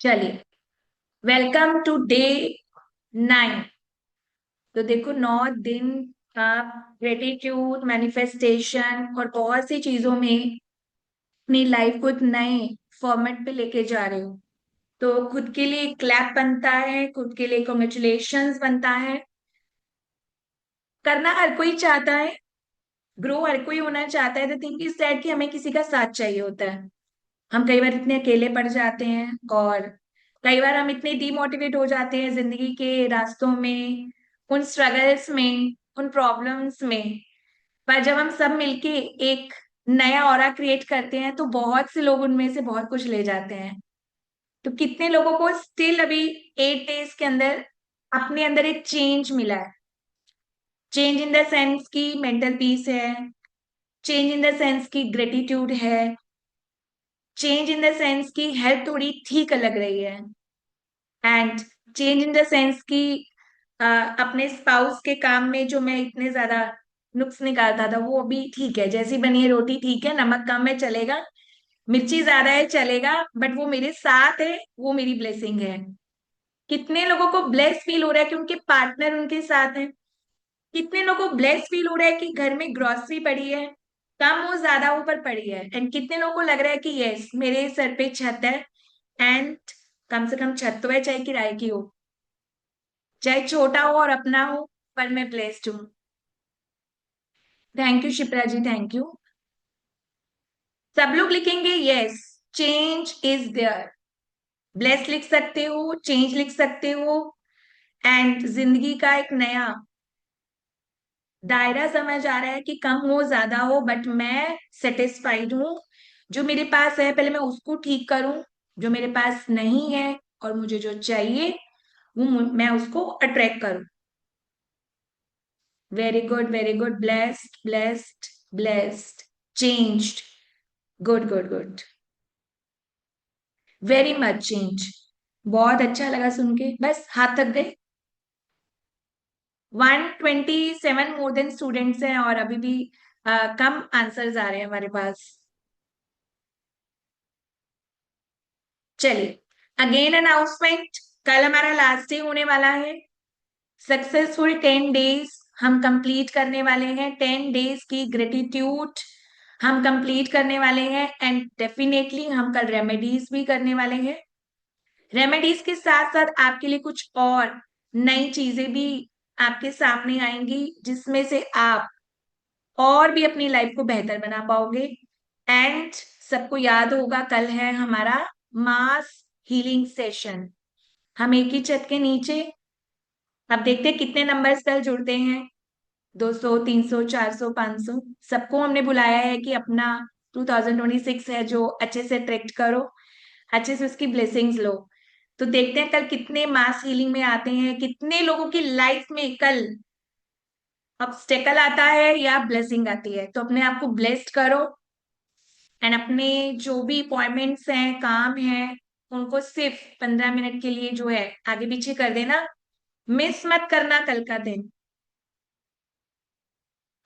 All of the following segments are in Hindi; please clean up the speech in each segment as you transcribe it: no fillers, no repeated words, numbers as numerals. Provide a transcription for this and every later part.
चलिए, वेलकम टू डे 9। तो देखो, 9 दिन आप ग्रेटिट्यूड, मैनिफेस्टेशन और बहुत सी चीजों में अपनी लाइफ को एक नए फॉर्मेट पे लेके जा रहे हो। तो खुद के लिए क्लैप बनता है, खुद के लिए कॉन्ग्रेचुलेशंस बनता है। करना हर कोई चाहता है, ग्रो हर कोई होना चाहता है। द थिंग इज दैट कि हमें किसी का साथ चाहिए होता है। हम कई बार इतने अकेले पड़ जाते हैं, और कई बार हम इतने डिमोटिवेट हो जाते हैं जिंदगी के रास्तों में, उन स्ट्रगल्स में, उन प्रॉब्लम्स में। पर जब हम सब मिलके एक नया ऑरा क्रिएट करते हैं तो बहुत से लोग उनमें से बहुत कुछ ले जाते हैं। तो कितने लोगों को स्टिल अभी 8 डेज के अंदर अपने अंदर एक चेंज मिला है। चेंज इन द सेंस की मेंटल पीस है, चेंज इन द सेंस की ग्रेटिट्यूड है, चेंज इन द सेंस की हेल्थ थोड़ी ठीक लग रही है, and change in the sense कि अपने स्पाउस के काम में जो मैं इतने ज्यादा नुक्स निकालता था वो अभी ठीक है। जैसी बनी है रोटी ठीक है, नमक कम है चलेगा, मिर्ची ज्यादा है चलेगा, बट वो मेरे साथ है, वो मेरी ब्लेसिंग है। कितने लोगों को ब्लेस फील हो रहा है कि उनके पार्टनर उनके साथ है। कितने लोगों को ब्लेस फील हो रहा है कि घर में ग्रोसरी पड़ी है, कम हो ज्यादा ऊपर पड़ी है। एंड कितने लोगों को लग रहा है कि यस, मेरे सर पे छत है, एंड कम से कम छत तो है, चाहे किराए की हो, चाहे छोटा हो और अपना हो, पर मैं ब्लेस्ड हूँ। Thank you Shipra ji, thank you. सब लोग लिखेंगे yes, change is there. Bless लिख सकते हो, चेंज लिख सकते हो, एंड जिंदगी का एक नया दायरा समझ आ रहा है कि कम हो ज्यादा हो, बट मैं सेटिस्फाइड हूँ। जो मेरे पास है पहले मैं उसको ठीक करूं, जो मेरे पास नहीं है और मुझे जो चाहिए वो मैं उसको अट्रैक्ट करूं। Very good, very good. Blessed, blessed, blessed, changed. Good, good, good. Very much change. बहुत अच्छा लगा सुन के, बस हाथ थक गए। 127 मोर देन स्टूडेंट्स हैं, और अभी भी कम आंसर्स आ रहे हैं हमारे पास। चलिए, अगेन अनाउंसमेंट। कल हमारा लास्ट डे होने वाला है। सक्सेसफुल 10 डेज हम कंप्लीट करने वाले हैं। 10 डेज की ग्रेटिट्यूड हम कंप्लीट करने वाले हैं, एंड डेफिनेटली हम कल रेमेडीज भी करने वाले हैं। रेमेडीज के साथ साथ आपके लिए कुछ और नई चीजें भी आपके सामने आएंगी, जिसमें से आप और भी अपनी लाइफ को बेहतर बना पाओगे। एंड सबको याद होगा, कल है हमारा मास हीलिंग सेशन। हम एक ही छत के नीचे, अब देखते हैं कितने नंबर्स कल जुड़ते हैं। 200, 300, 400, 500, सबको हमने बुलाया है कि अपना 2026 है जो अच्छे से ट्रैक्ट करो, अच्छे से उसकी ब्लेसिंग्स लो। तो देखते हैं कल कितने मास हीलिंग में आते हैं, कितने लोगों की लाइफ में कल ऑब्स्टेकल आता है या ब्लेसिंग आती है। तो अपने आप को ब्लेस्ड करो, एंड अपने जो भी अपॉइंटमेंट्स हैं, काम है, उनको सिर्फ 15 मिनट के लिए जो है आगे पीछे कर देना। मिस मत करना कल का दिन,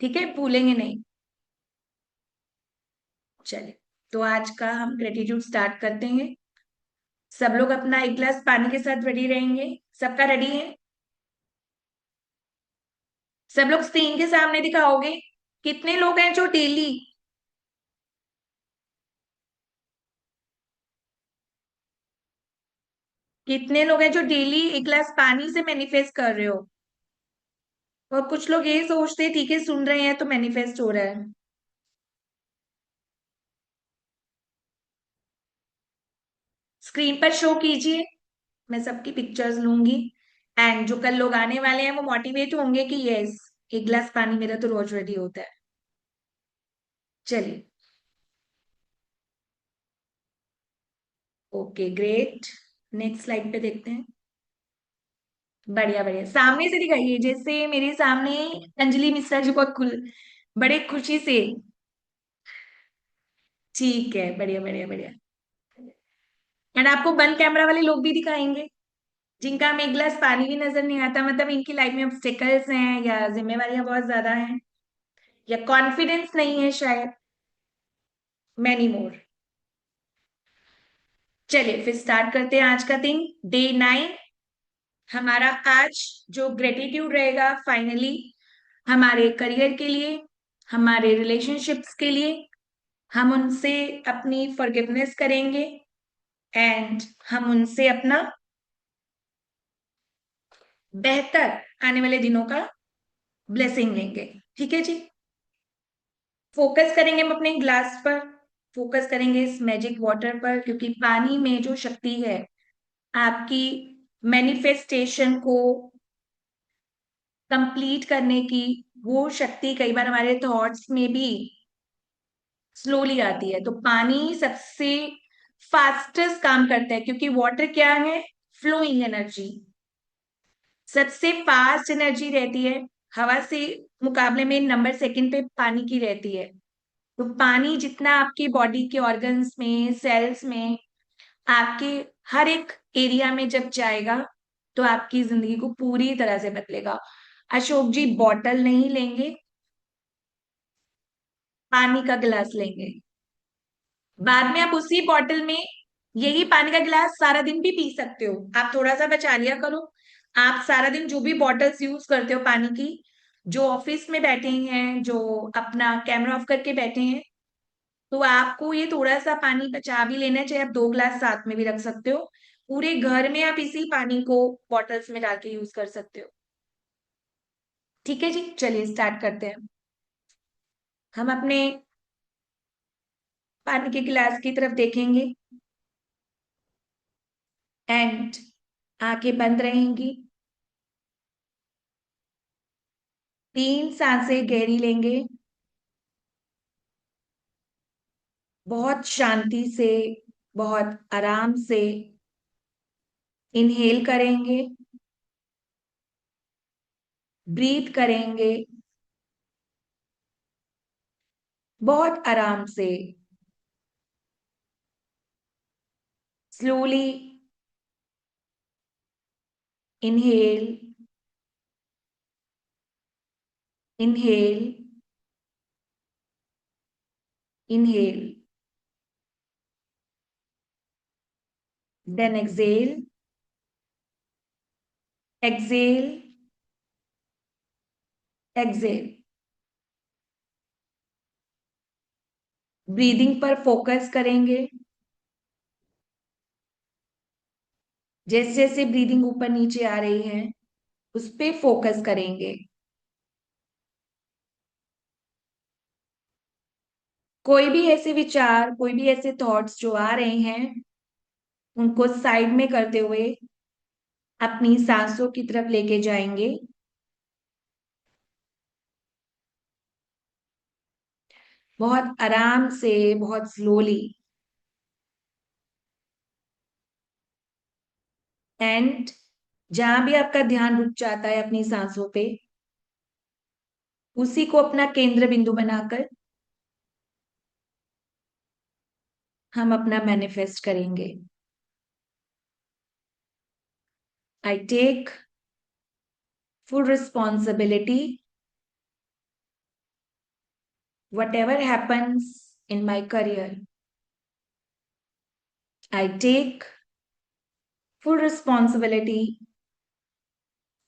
ठीक है? भूलेंगे नहीं। चलिए, तो आज का हम ग्रेटिट्यूड स्टार्ट करते हैं। सब लोग अपना एक गिलास पानी के साथ रेडी रहेंगे। सबका रेडी है? सब लोग स्क्रीन के सामने दिखाओगे? कितने लोग हैं जो डेली, कितने लोग हैं जो डेली एक गिलास पानी से मैनिफेस्ट कर रहे हो? और कुछ लोग ये सोचते हैं ठीक है सुन रहे हैं तो मैनिफेस्ट हो रहा है। स्क्रीन पर शो कीजिए, मैं सबकी पिक्चर्स लूंगी, एंड जो कल लोग आने वाले हैं वो मोटिवेट होंगे कि यस, एक गिलास पानी मेरा तो रोज रेडी होता है। चलिए, ओके ग्रेट। नेक्स्ट स्लाइड पे देखते हैं। बढ़िया बढ़िया, सामने से दिखाइए, जैसे मेरे सामने अंजलि मिश्रा जी बहुत खुल, बड़े खुशी से। ठीक है, बढ़िया बढ़िया बढ़िया। एंड आपको बंद कैमरा वाले लोग भी दिखाएंगे, जिनका हमें एक गिलास पानी भी नजर नहीं आता, मतलब इनकी लाइफ में ऑब्स्टेकल्स हैं या जिम्मेवारियां बहुत ज्यादा हैं, या कॉन्फिडेंस नहीं है शायद। Many more. चलिए फिर स्टार्ट करते हैं आज का दिन। डे 9 हमारा आज जो ग्रेटिट्यूड रहेगा फाइनली हमारे करियर के लिए, हमारे रिलेशनशिप्स के लिए। हम उनसे अपनी फॉरगिवनेस करेंगे एंड हम उनसे अपना बेहतर आने वाले दिनों का ब्लेसिंग लेंगे। ठीक है जी। फोकस करेंगे हम अपने ग्लास पर, फोकस करेंगे इस मैजिक वाटर पर, क्योंकि पानी में जो शक्ति है आपकी मैनिफेस्टेशन को कंप्लीट करने की, वो शक्ति कई बार हमारे थॉट्स में भी स्लोली आती है। तो पानी सबसे फास्टेस्ट काम करता है, क्योंकि वाटर क्या है, फ्लोइंग एनर्जी, सबसे फास्ट एनर्जी रहती है। हवा से मुकाबले में नंबर सेकंड पे पानी की रहती है। तो पानी जितना आपकी बॉडी के ऑर्गन्स में, सेल्स में, आपके हर एक एरिया में जब जाएगा तो आपकी जिंदगी को पूरी तरह से बदलेगा। अशोक जी बॉटल नहीं लेंगे, पानी का गिलास लेंगे। बाद में आप उसी बॉटल में यही पानी का गिलास सारा दिन भी पी सकते हो। आप थोड़ा सा बचा लिया करो। आप सारा दिन जो भी बॉटल्स यूज करते हो पानी की, जो ऑफिस में बैठे हैं, जो अपना कैमरा ऑफ करके बैठे हैं, तो आपको ये थोड़ा सा पानी बचा भी लेना चाहिए। आप 2 ग्लास साथ में भी रख सकते हो। पूरे घर में आप इसी पानी को बॉटल्स में डाल के यूज कर सकते हो। ठीक है जी, चलिए स्टार्ट करते हैं। हम अपने पानी के गिलास की तरफ देखेंगे एंड आंखें बंद रहेंगी। 3 सांसें गहरी लेंगे, बहुत शांति से, बहुत आराम से इनहेल करेंगे, ब्रीथ करेंगे, बहुत आराम से, slowly inhale, inhale, inhale, then exhale, exhale, exhale. Breathing पर फोकस करेंगे। जैसे जैसे ब्रीदिंग ऊपर नीचे आ रही है उस पे फोकस करेंगे। कोई भी ऐसे विचार, कोई भी ऐसे थॉट्स जो आ रहे हैं, उनको साइड में करते हुए अपनी सांसों की तरफ लेके जाएंगे। बहुत आराम से, बहुत स्लोली। एंड जहां भी आपका ध्यान रुक जाता है अपनी सांसों पे, उसी को अपना केंद्र बिंदु बनाकर हम अपना मैनिफेस्ट करेंगे। I take full responsibility whatever happens in my career. I take full responsibility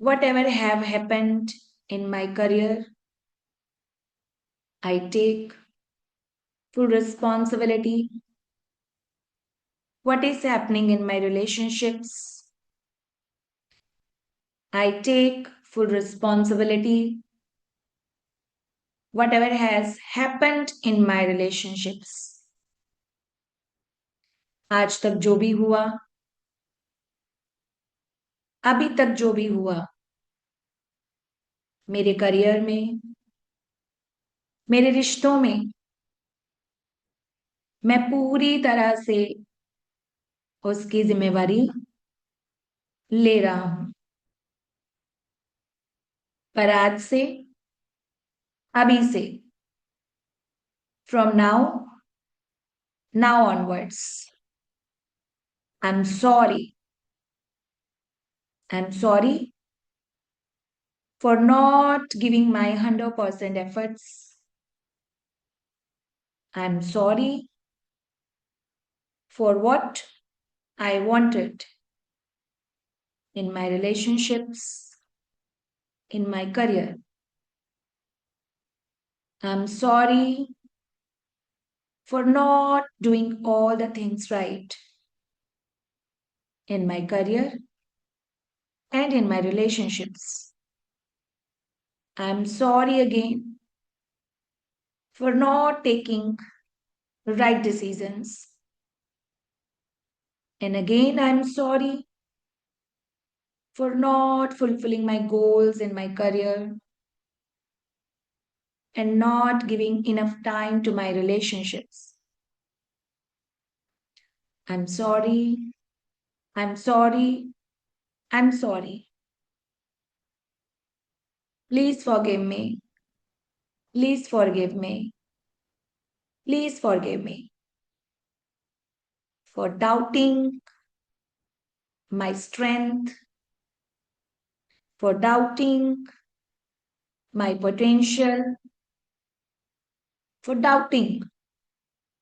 whatever have happened in my career. I take full responsibility what is happening in my relationships. I take full responsibility whatever has happened in my relationships. आज तक जो भी हुआ, अभी तक जो भी हुआ, मेरे करियर में, मेरे रिश्तों में, मैं पूरी तरह से उसकी जिम्मेवारी ले रहा हूं। पर आज से, अभी से, from now, now onwards, I am sorry, I am sorry for not giving my 100% efforts. I am sorry for what I wanted in my relationships, in my career. I'm sorry for not doing all the things right in my career and in my relationships. I'm sorry again for not taking right decisions. And again, I'm sorry for not fulfilling my goals in my career and not giving enough time to my relationships. I'm sorry, I'm sorry, I'm sorry. Please forgive me. Please forgive me. Please forgive me for doubting my strength, for doubting my potential, for doubting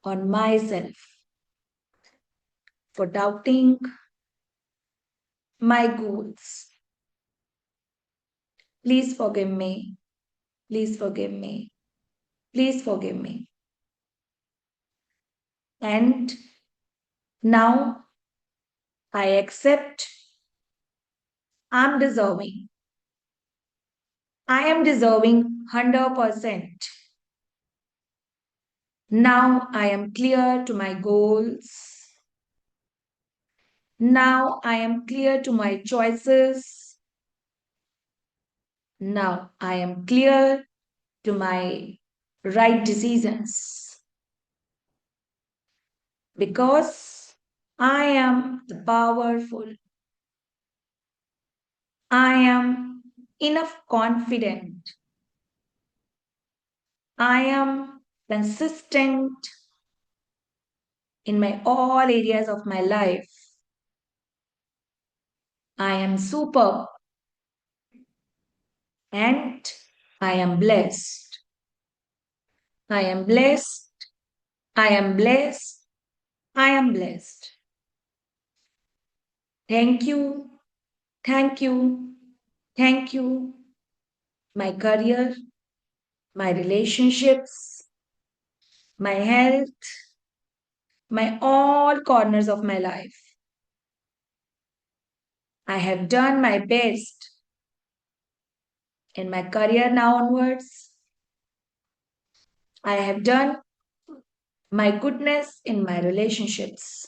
on myself, for doubting my goals. Please forgive me. Please forgive me. Please forgive me. And now I accept I'm deserving. I am deserving 100%. Now I am clear to my goals. Now I am clear to my choices. Now I am clear to my right decisions. Because I am the powerful. I am enough confident. I am consistent in my all areas of my life. I am superb and I am blessed. I am blessed. I am blessed. I am blessed. Thank you. Thank you. Thank you. My career, my relationships, my health, my all corners of my life. I have done my best in my career now onwards. I have done my goodness in my relationships.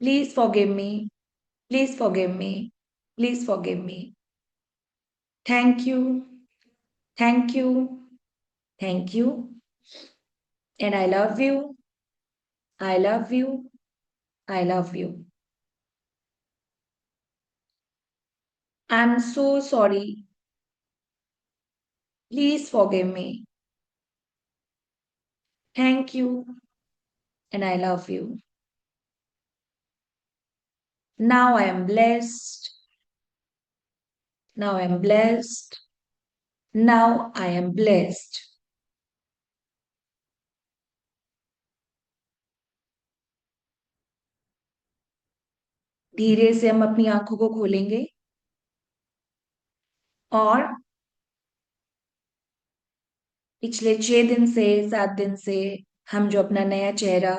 Please forgive me. Please forgive me. Please forgive me. Thank you. Thank you. Thank you. And I love you. I love you. I love you. I'm so sorry. Please forgive me. Thank you. And I love you. Now I am blessed. Now I am blessed. Now I am blessed. धीरे से हम अपनी आंखों को खोलेंगे और पिछले 6 दिन से 7 दिन से हम जो अपना नया चेहरा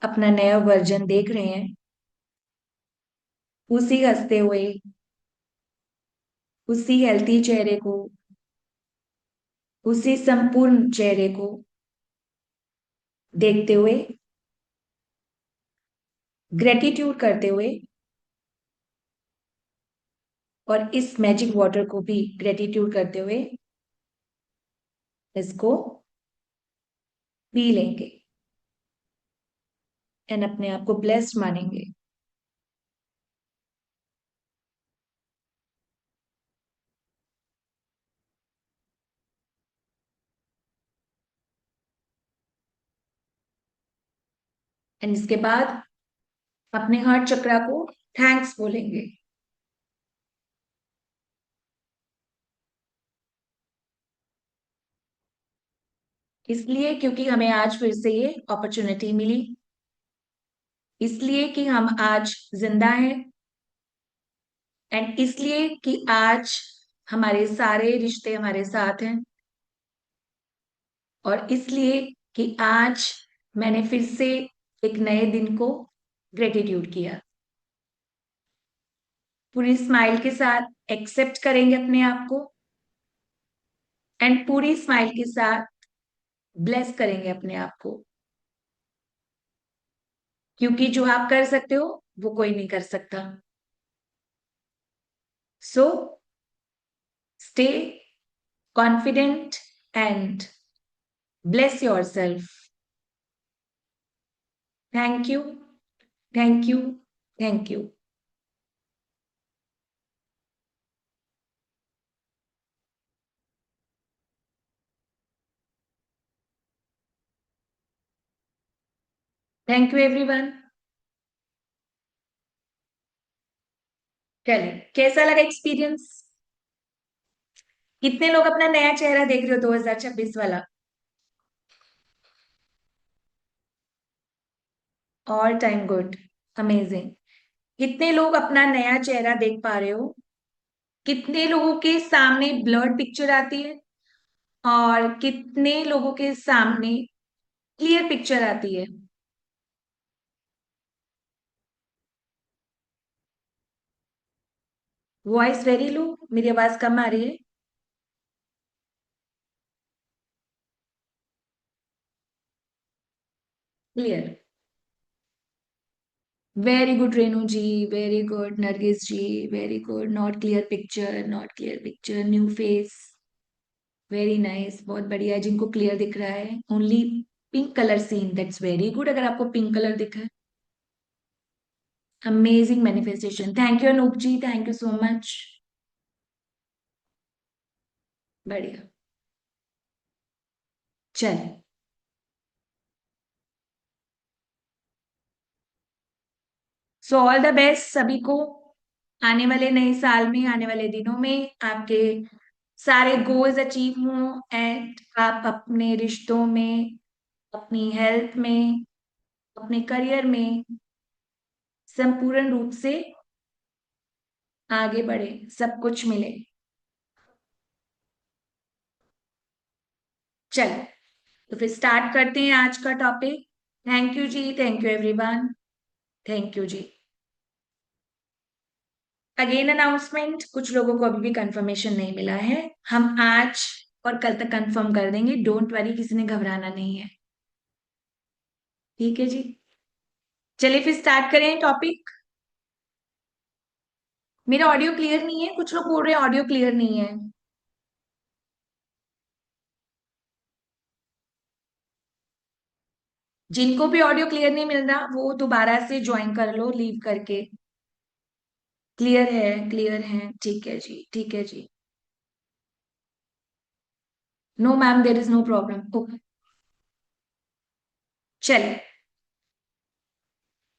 अपना नया वर्जन देख रहे हैं उसी हंसते हुए उसी हेल्थी चेहरे को उसी संपूर्ण चेहरे को देखते हुए ग्रेटिट्यूड करते हुए और इस मैजिक वाटर को भी ग्रेटिट्यूड करते हुए इसको पी लेंगे एंड अपने आप को ब्लेस्ड मानेंगे एंड इसके बाद अपने हार्ट चक्रा को थैंक्स बोलेंगे इसलिए क्योंकि हमें आज फिर से ये अपॉर्चुनिटी मिली इसलिए कि हम आज जिंदा हैं, एंड इसलिए कि आज हमारे सारे रिश्ते हमारे साथ हैं, और इसलिए कि आज मैंने फिर से एक नए दिन को ग्रेटिट्यूड किया। पूरी स्माइल के साथ एक्सेप्ट करेंगे अपने आप को, एंड पूरी स्माइल के साथ ब्लेस करेंगे अपने आप को, क्योंकि जो आप कर सकते हो वो कोई नहीं कर सकता। So stay confident and bless your self. Thank you, thank you, thank you. Thank you everyone. चलिए, कैसा लगा एक्सपीरियंस? कितने लोग अपना नया चेहरा देख रहे हो 2026 वाला? All time good, amazing. कितने लोग अपना नया चेहरा देख पा रहे हो? कितने लोगों के सामने ब्लर्ड पिक्चर आती है, और कितने लोगों के सामने क्लियर पिक्चर आती है? वॉइस वेरी लो, मेरी आवाज कम आ रही है? Clear. Very good Renu ji, very good Nargis ji, very good. Not clear picture, not clear picture, new face. Very nice, बहुत बढ़िया। जिनको क्लियर दिख रहा है, only pink colour seen, that's very good. अगर आपको पिंक कलर दिखा है, amazing manifestation. Thank you Anup ji, thank you so much. बढ़िया। चलिए, सो ऑल द बेस्ट सभी को। आने वाले नए साल में, आने वाले दिनों में आपके सारे गोल्स अचीव हों, एंड आप अपने रिश्तों में, अपनी हेल्थ में, अपने करियर में संपूर्ण रूप से आगे बढ़े, सब कुछ मिले। चलो, तो फिर स्टार्ट करते हैं आज का topic. Thank you ji, thank you everyone, thank you जी। अगेन अनाउंसमेंट, कुछ लोगों को अभी भी कंफर्मेशन नहीं मिला है। हम आज और कल तक कंफर्म कर देंगे, डोंट वरी, किसी ने घबराना नहीं है। ठीक है जी। चलिए फिर स्टार्ट करें टॉपिक। मेरा ऑडियो क्लियर नहीं है, कुछ लोग बोल रहे हैं ऑडियो क्लियर नहीं है। जिनको भी ऑडियो क्लियर नहीं मिल रहा, वो दोबारा से ज्वाइन कर लो, लीव करके। क्लियर है, क्लियर है, ठीक है जी, ठीक है जी। No ma'am, there is no problem, okay. चलिए,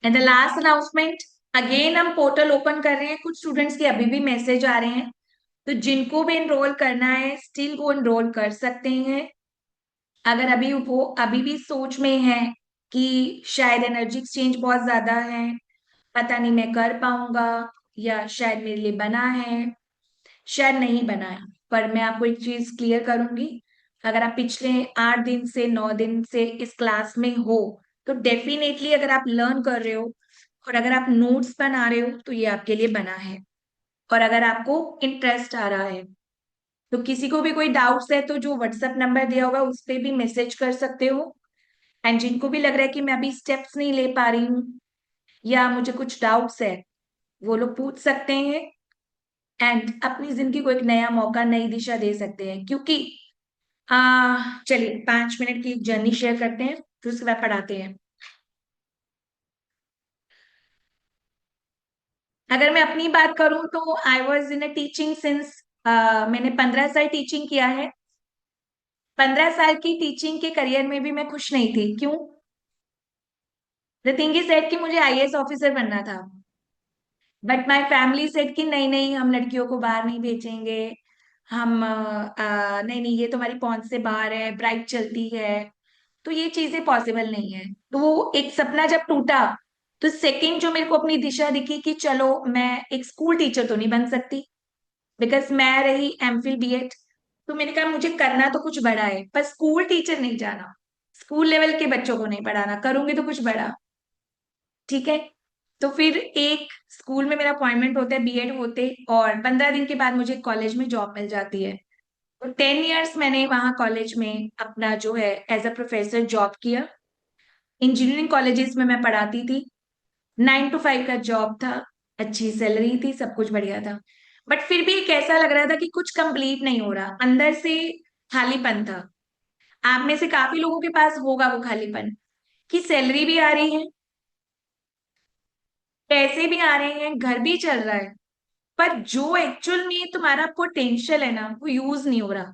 and the last announcement, again हम पोर्टल ओपन कर रहे हैं। कुछ स्टूडेंट्स के अभी भी मैसेज आ रहे हैं, तो जिनको भी एनरोल करना है स्टिल वो एनरोल कर सकते हैं। अगर अभी वो अभी भी सोच में है कि शायद एनर्जी एक्सचेंज बहुत ज्यादा है, पता नहीं मैं कर पाऊंगा, या शायद मेरे लिए बना है, शायद नहीं बना है, पर मैं आपको एक चीज क्लियर करूंगी। अगर आप पिछले 8 दिन से 9 दिन से इस क्लास में हो, तो डेफिनेटली अगर आप लर्न कर रहे हो और अगर आप नोट्स बना रहे हो, तो ये आपके लिए बना है। और अगर आपको इंटरेस्ट आ रहा है, तो किसी को भी कोई डाउट्स है तो जो व्हाट्सएप नंबर दिया होगा उस पर भी मैसेज कर सकते हो। एंड जिनको भी लग रहा है कि मैं अभी स्टेप्स नहीं ले पा रही हूँ, या मुझे कुछ डाउट्स है, वो लोग पूछ सकते हैं, एंड अपनी जिंदगी को एक नया मौका, नई दिशा दे सकते हैं। क्योंकि चलिए 5 मिनट की एक जर्नी शेयर करते हैं, फिर उसके बाद पढ़ाते हैं। अगर मैं अपनी बात करूं, तो I was in a teaching since, मैंने 15 साल टीचिंग किया है। 15 साल की टीचिंग के करियर में भी मैं खुश नहीं थी। क्यों? द थिंग इज दैट कि मुझे आईएएस ऑफिसर बनना था, बट माय फैमिली सेड कि नहीं नहीं, हम लड़कियों को बाहर नहीं भेजेंगे। हम नहीं नहीं, ये तुम्हारी पहुंच से बाहर है, ब्राइट चलती है, तो ये चीजें पॉसिबल नहीं है। तो वो एक सपना जब टूटा, तो सेकंड जो मेरे को अपनी दिशा दिखी कि चलो मैं एक स्कूल टीचर तो नहीं बन सकती, बिकॉज मैं रही एमफिल बीएड। तो मैंने कहा मुझे करना तो कुछ बड़ा है, पर स्कूल टीचर नहीं जाना, स्कूल लेवल के बच्चों को नहीं पढ़ाना, करूंगी तो कुछ बड़ा। ठीक है। तो फिर एक स्कूल में मेरा अपॉइंटमेंट होता है बीएड होते, और 15 दिन के बाद मुझे कॉलेज में जॉब मिल जाती है। तो 10 इयर्स मैंने वहाँ कॉलेज में अपना जो है एज अ प्रोफेसर जॉब किया। इंजीनियरिंग कॉलेजेस में मैं पढ़ाती थी। 9 to 5 का जॉब था, अच्छी सैलरी थी, सब कुछ बढ़िया था। बट फिर भी एक ऐसा लग रहा था कि कुछ कंप्लीट नहीं हो रहा, अंदर से खालीपन था। आप में से काफी लोगों के पास होगा वो खालीपन, कि सैलरी भी आ रही है, पैसे भी आ रहे हैं, घर भी चल रहा है, पर जो एक्चुअल में तुम्हारा पोटेंशियल है ना वो यूज नहीं हो रहा।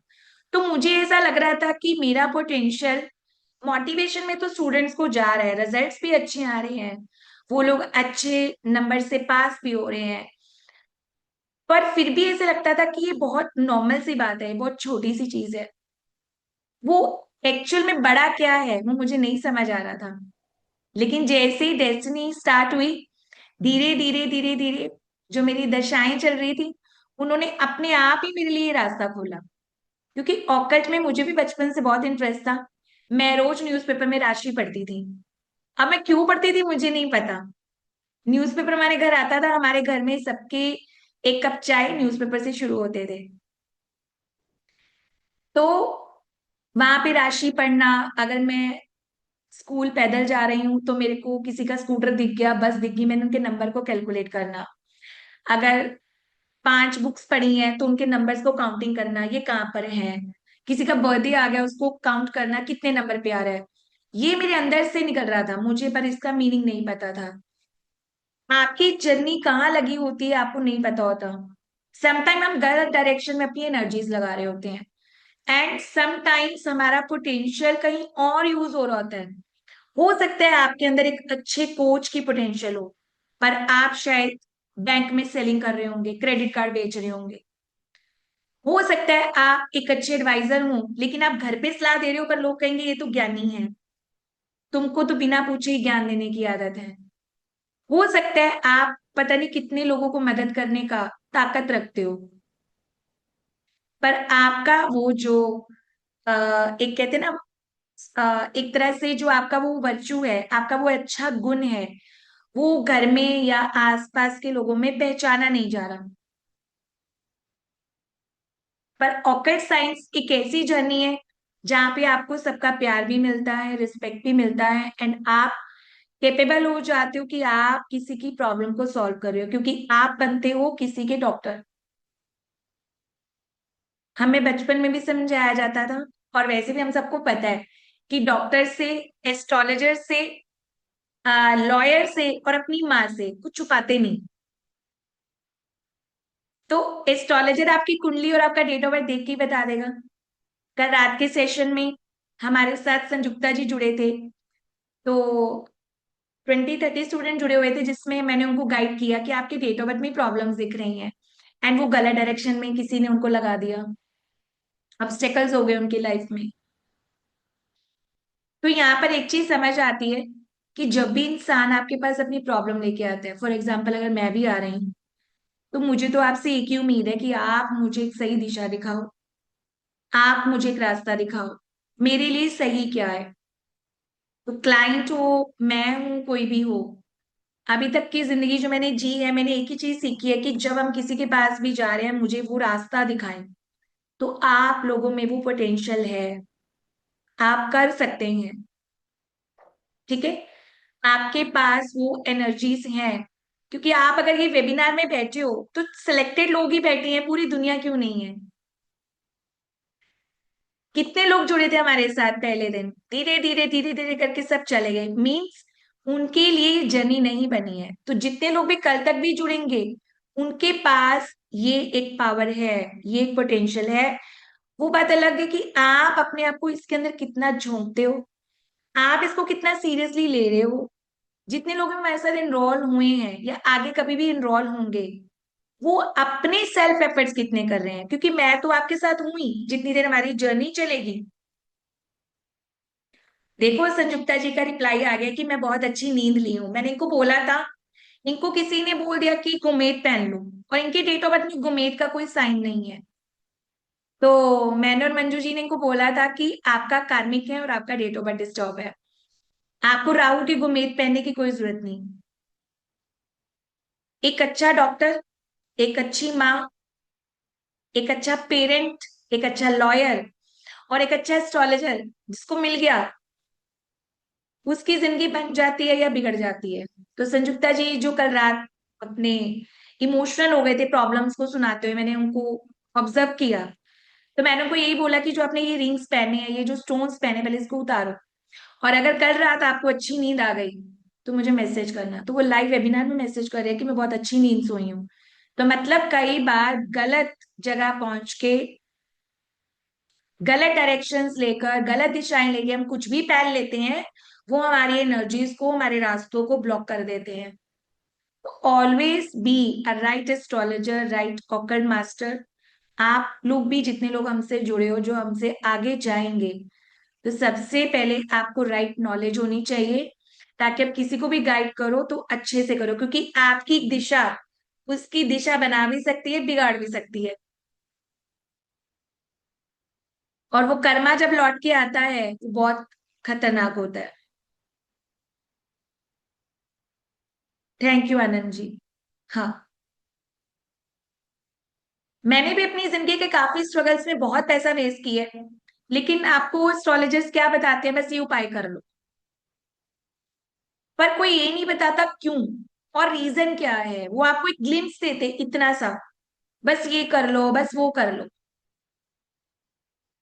तो मुझे ऐसा लग रहा था कि मेरा पोटेंशियल, मोटिवेशन में तो स्टूडेंट्स को जा रहा है, रिजल्ट्स भी अच्छे आ रहे हैं, वो लोग अच्छे नंबर से पास भी हो रहे हैं, पर फिर भी ऐसे लगता था कि ये बहुत नॉर्मल सी बात है, बहुत छोटी सी चीज है। वो एक्चुअल में बड़ा क्या है वो मुझे नहीं समझ आ रहा था। लेकिन जैसे ही डेस्टिनी स्टार्ट हुई, धीरे धीरे धीरे धीरे जो मेरी दशाएं चल रही थी, उन्होंने अपने आप ही मेरे लिए रास्ता खोला। क्योंकि ऑकल्ट में मुझे भी बचपन से बहुत इंटरेस्ट था। मैं रोज न्यूज़पेपर में राशि पढ़ती थी। अब मैं क्यों पढ़ती थी मुझे नहीं पता। न्यूज़पेपर हमारे घर आता था, हमारे घर में सबके एक कप चाय न्यूज़पेपर से शुरू होते थे। तो वहां पे राशि पढ़ना, अगर मैं स्कूल पैदल जा रही हूँ तो मेरे को किसी का स्कूटर दिख गया, बस दिख गई, मैंने उनके नंबर को कैलकुलेट करना। अगर 5 बुक्स पढ़ी हैं तो उनके नंबर्स को काउंटिंग करना, ये कहाँ पर है। किसी का बर्थडे आ गया, उसको काउंट करना कितने नंबर पे आ रहा है। ये मेरे अंदर से निकल रहा था मुझे, पर इसका मीनिंग नहीं पता था। आपकी जर्नी कहाँ लगी होती है आपको नहीं पता होता। समटाइम हम गलत डायरेक्शन में अपनी एनर्जीज लगा रहे होते हैं, एंड समटाइम्स हमारा पोटेंशियल कहीं और यूज हो रहा होता है। हो सकता है आपके अंदर एक अच्छे कोच की पोटेंशियल हो, पर आप शायद बैंक में सेलिंग कर रहे होंगे, क्रेडिट कार्ड बेच रहे होंगे। हो सकता है आप एक अच्छे एडवाइजर हो, लेकिन आप घर पे सलाह दे रहे हो, पर लोग कहेंगे ये तो ज्ञानी है, तुमको तो बिना पूछे ही ज्ञान देने की आदत है। हो सकता है आप पता नहीं कितने लोगों को मदद करने का ताकत रखते हो, पर आपका वो जो एक कहते हैं ना, एक तरह से जो आपका वो वर्चू है, आपका वो अच्छा गुण है, वो घर में या आसपास के लोगों में पहचाना नहीं जा रहा। पर ऑकल्ट साइंस एक ऐसी जर्नी है जहाँ पे आपको सबका प्यार भी मिलता है, रिस्पेक्ट भी मिलता है, एंड आप केपेबल हो जाते हो कि आप किसी की प्रॉब्लम को सॉल्व कर रहे हो, क्योंकि आप बनते हो किसी के डॉक्टर। हमें बचपन में भी समझाया जाता था, और वैसे भी हम सबको पता है कि डॉक्टर से, एस्ट्रोलॉजर से, लॉयर से और अपनी माँ से कुछ छुपाते नहीं। तो एस्ट्रोलॉजर आपकी कुंडली और आपका डेट ऑफ बर्थ देख के ही बता देगा। कल रात के सेशन में हमारे साथ संजुक्ता जी जुड़े थे, तो 20-30 स्टूडेंट जुड़े हुए थे, जिसमें मैंने उनको गाइड किया कि आपके डेट ऑफ बर्थ में प्रॉब्लम्स दिख रही हैं, एंड वो गलत डायरेक्शन में किसी ने उनको लगा दिया, ऑब्स्टेकल्स हो गए उनकी लाइफ में। तो यहाँ पर एक चीज समझ आती है कि जब भी इंसान आपके पास अपनी प्रॉब्लम लेके आता है, फॉर एग्जाम्पल अगर मैं भी आ रही हूँ, तो मुझे तो आपसे एक ही उम्मीद है कि आप मुझे एक सही दिशा दिखाओ, आप मुझे एक रास्ता दिखाओ, मेरे लिए सही क्या है। तो क्लाइंट हो, मैं हूं, कोई भी हो, अभी तक की जिंदगी जो मैंने जी है, मैंने एक ही चीज सीखी है कि जब हम किसी के पास भी जा रहे हैं, मुझे वो रास्ता दिखाएं। तो आप लोगों में वो पोटेंशियल है, आप कर सकते हैं। ठीक है। आपके पास वो एनर्जीज हैं, क्योंकि आप अगर ये वेबिनार में बैठे हो तो सिलेक्टेड लोग ही बैठे हैं, पूरी दुनिया क्यों नहीं है। कितने लोग जुड़े थे हमारे साथ पहले दिन, धीरे धीरे धीरे धीरे करके सब चले गए, मीन्स उनके लिए जर्नी नहीं बनी है। तो जितने लोग भी कल तक भी जुड़ेंगे, उनके पास ये एक पावर है, ये एक पोटेंशियल है। वो बात अलग है कि आप अपने आप को इसके अंदर कितना झोंकते हो, आप इसको कितना सीरियसली ले रहे हो। जितने लोग हमारे साथ इनरोल हुए हैं या आगे कभी भी इनरोल होंगे, वो अपने सेल्फ एफर्ट्स कितने कर रहे हैं, क्योंकि मैं तो आपके साथ हूं ही जितनी देर हमारी जर्नी चलेगी। देखो संयुक्ता जी का रिप्लाई आ गया कि मैं बहुत अच्छी नींद ली हूँ। मैंने इनको बोला था, इनको किसी ने बोल दिया कि गुमेत पहन लो, और इनकी डेट ऑफ बर्थ में गुमेत का कोई साइन नहीं है। तो मैंने और मंजू जी ने इनको बोला था कि आपका कार्मिक है और आपका डेट ऑफ बर्थ डिस्टर्ब है, आपको राहु की गुमेत पहनने की कोई जरूरत नहीं। एक अच्छा डॉक्टर, एक अच्छी माँ, एक अच्छा पेरेंट, एक अच्छा लॉयर और एक अच्छा एस्ट्रोलॉजर जिसको मिल गया, उसकी जिंदगी बन जाती है या बिगड़ जाती है। तो संयुक्ता जी जो कल रात अपने इमोशनल हो गए थे प्रॉब्लम्स को सुनाते हुए, मैंने उनको ऑब्जर्व किया। तो मैंने उनको यही बोला कि जो आपने ये रिंग्स पहने हैं, ये जो स्टोन्स पहने, पहले इसको उतारो, और अगर कल रात आपको अच्छी नींद आ गई तो मुझे मैसेज करना। तो वो लाइव वेबिनार में मैसेज कर रहे हैं कि मैं बहुत अच्छी नींद सोई हूँ। तो मतलब कई बार गलत जगह पहुंच के, गलत डायरेक्शंस लेकर, गलत दिशाएं लेके हम कुछ भी पहन लेते हैं, वो हमारी एनर्जीज को, हमारे रास्तों को ब्लॉक कर देते हैं। तो always be a right astrologer, right occult master. आप लोग भी, जितने लोग हमसे जुड़े हो, जो हमसे आगे जाएंगे, तो सबसे पहले आपको राइट नॉलेज होनी चाहिए, ताकि आप किसी को भी गाइड करो तो अच्छे से करो, क्योंकि आपकी दिशा उसकी दिशा बना भी सकती है, बिगाड़ भी सकती है। और वो कर्मा जब लौट के आता है तो बहुत खतरनाक होता है। Thank you Anand ji. हाँ, मैंने भी अपनी जिंदगी के काफी स्ट्रगल्स में बहुत पैसा वेस्ट किया है, लेकिन आपको एस्ट्रोलॉजर्स क्या बताते हैं, बस ये उपाय कर लो। पर कोई ये नहीं बताता क्यों और रीजन क्या है। वो आपको एक ग्लिम्स देते, इतना सा, बस ये कर लो, बस वो कर लो।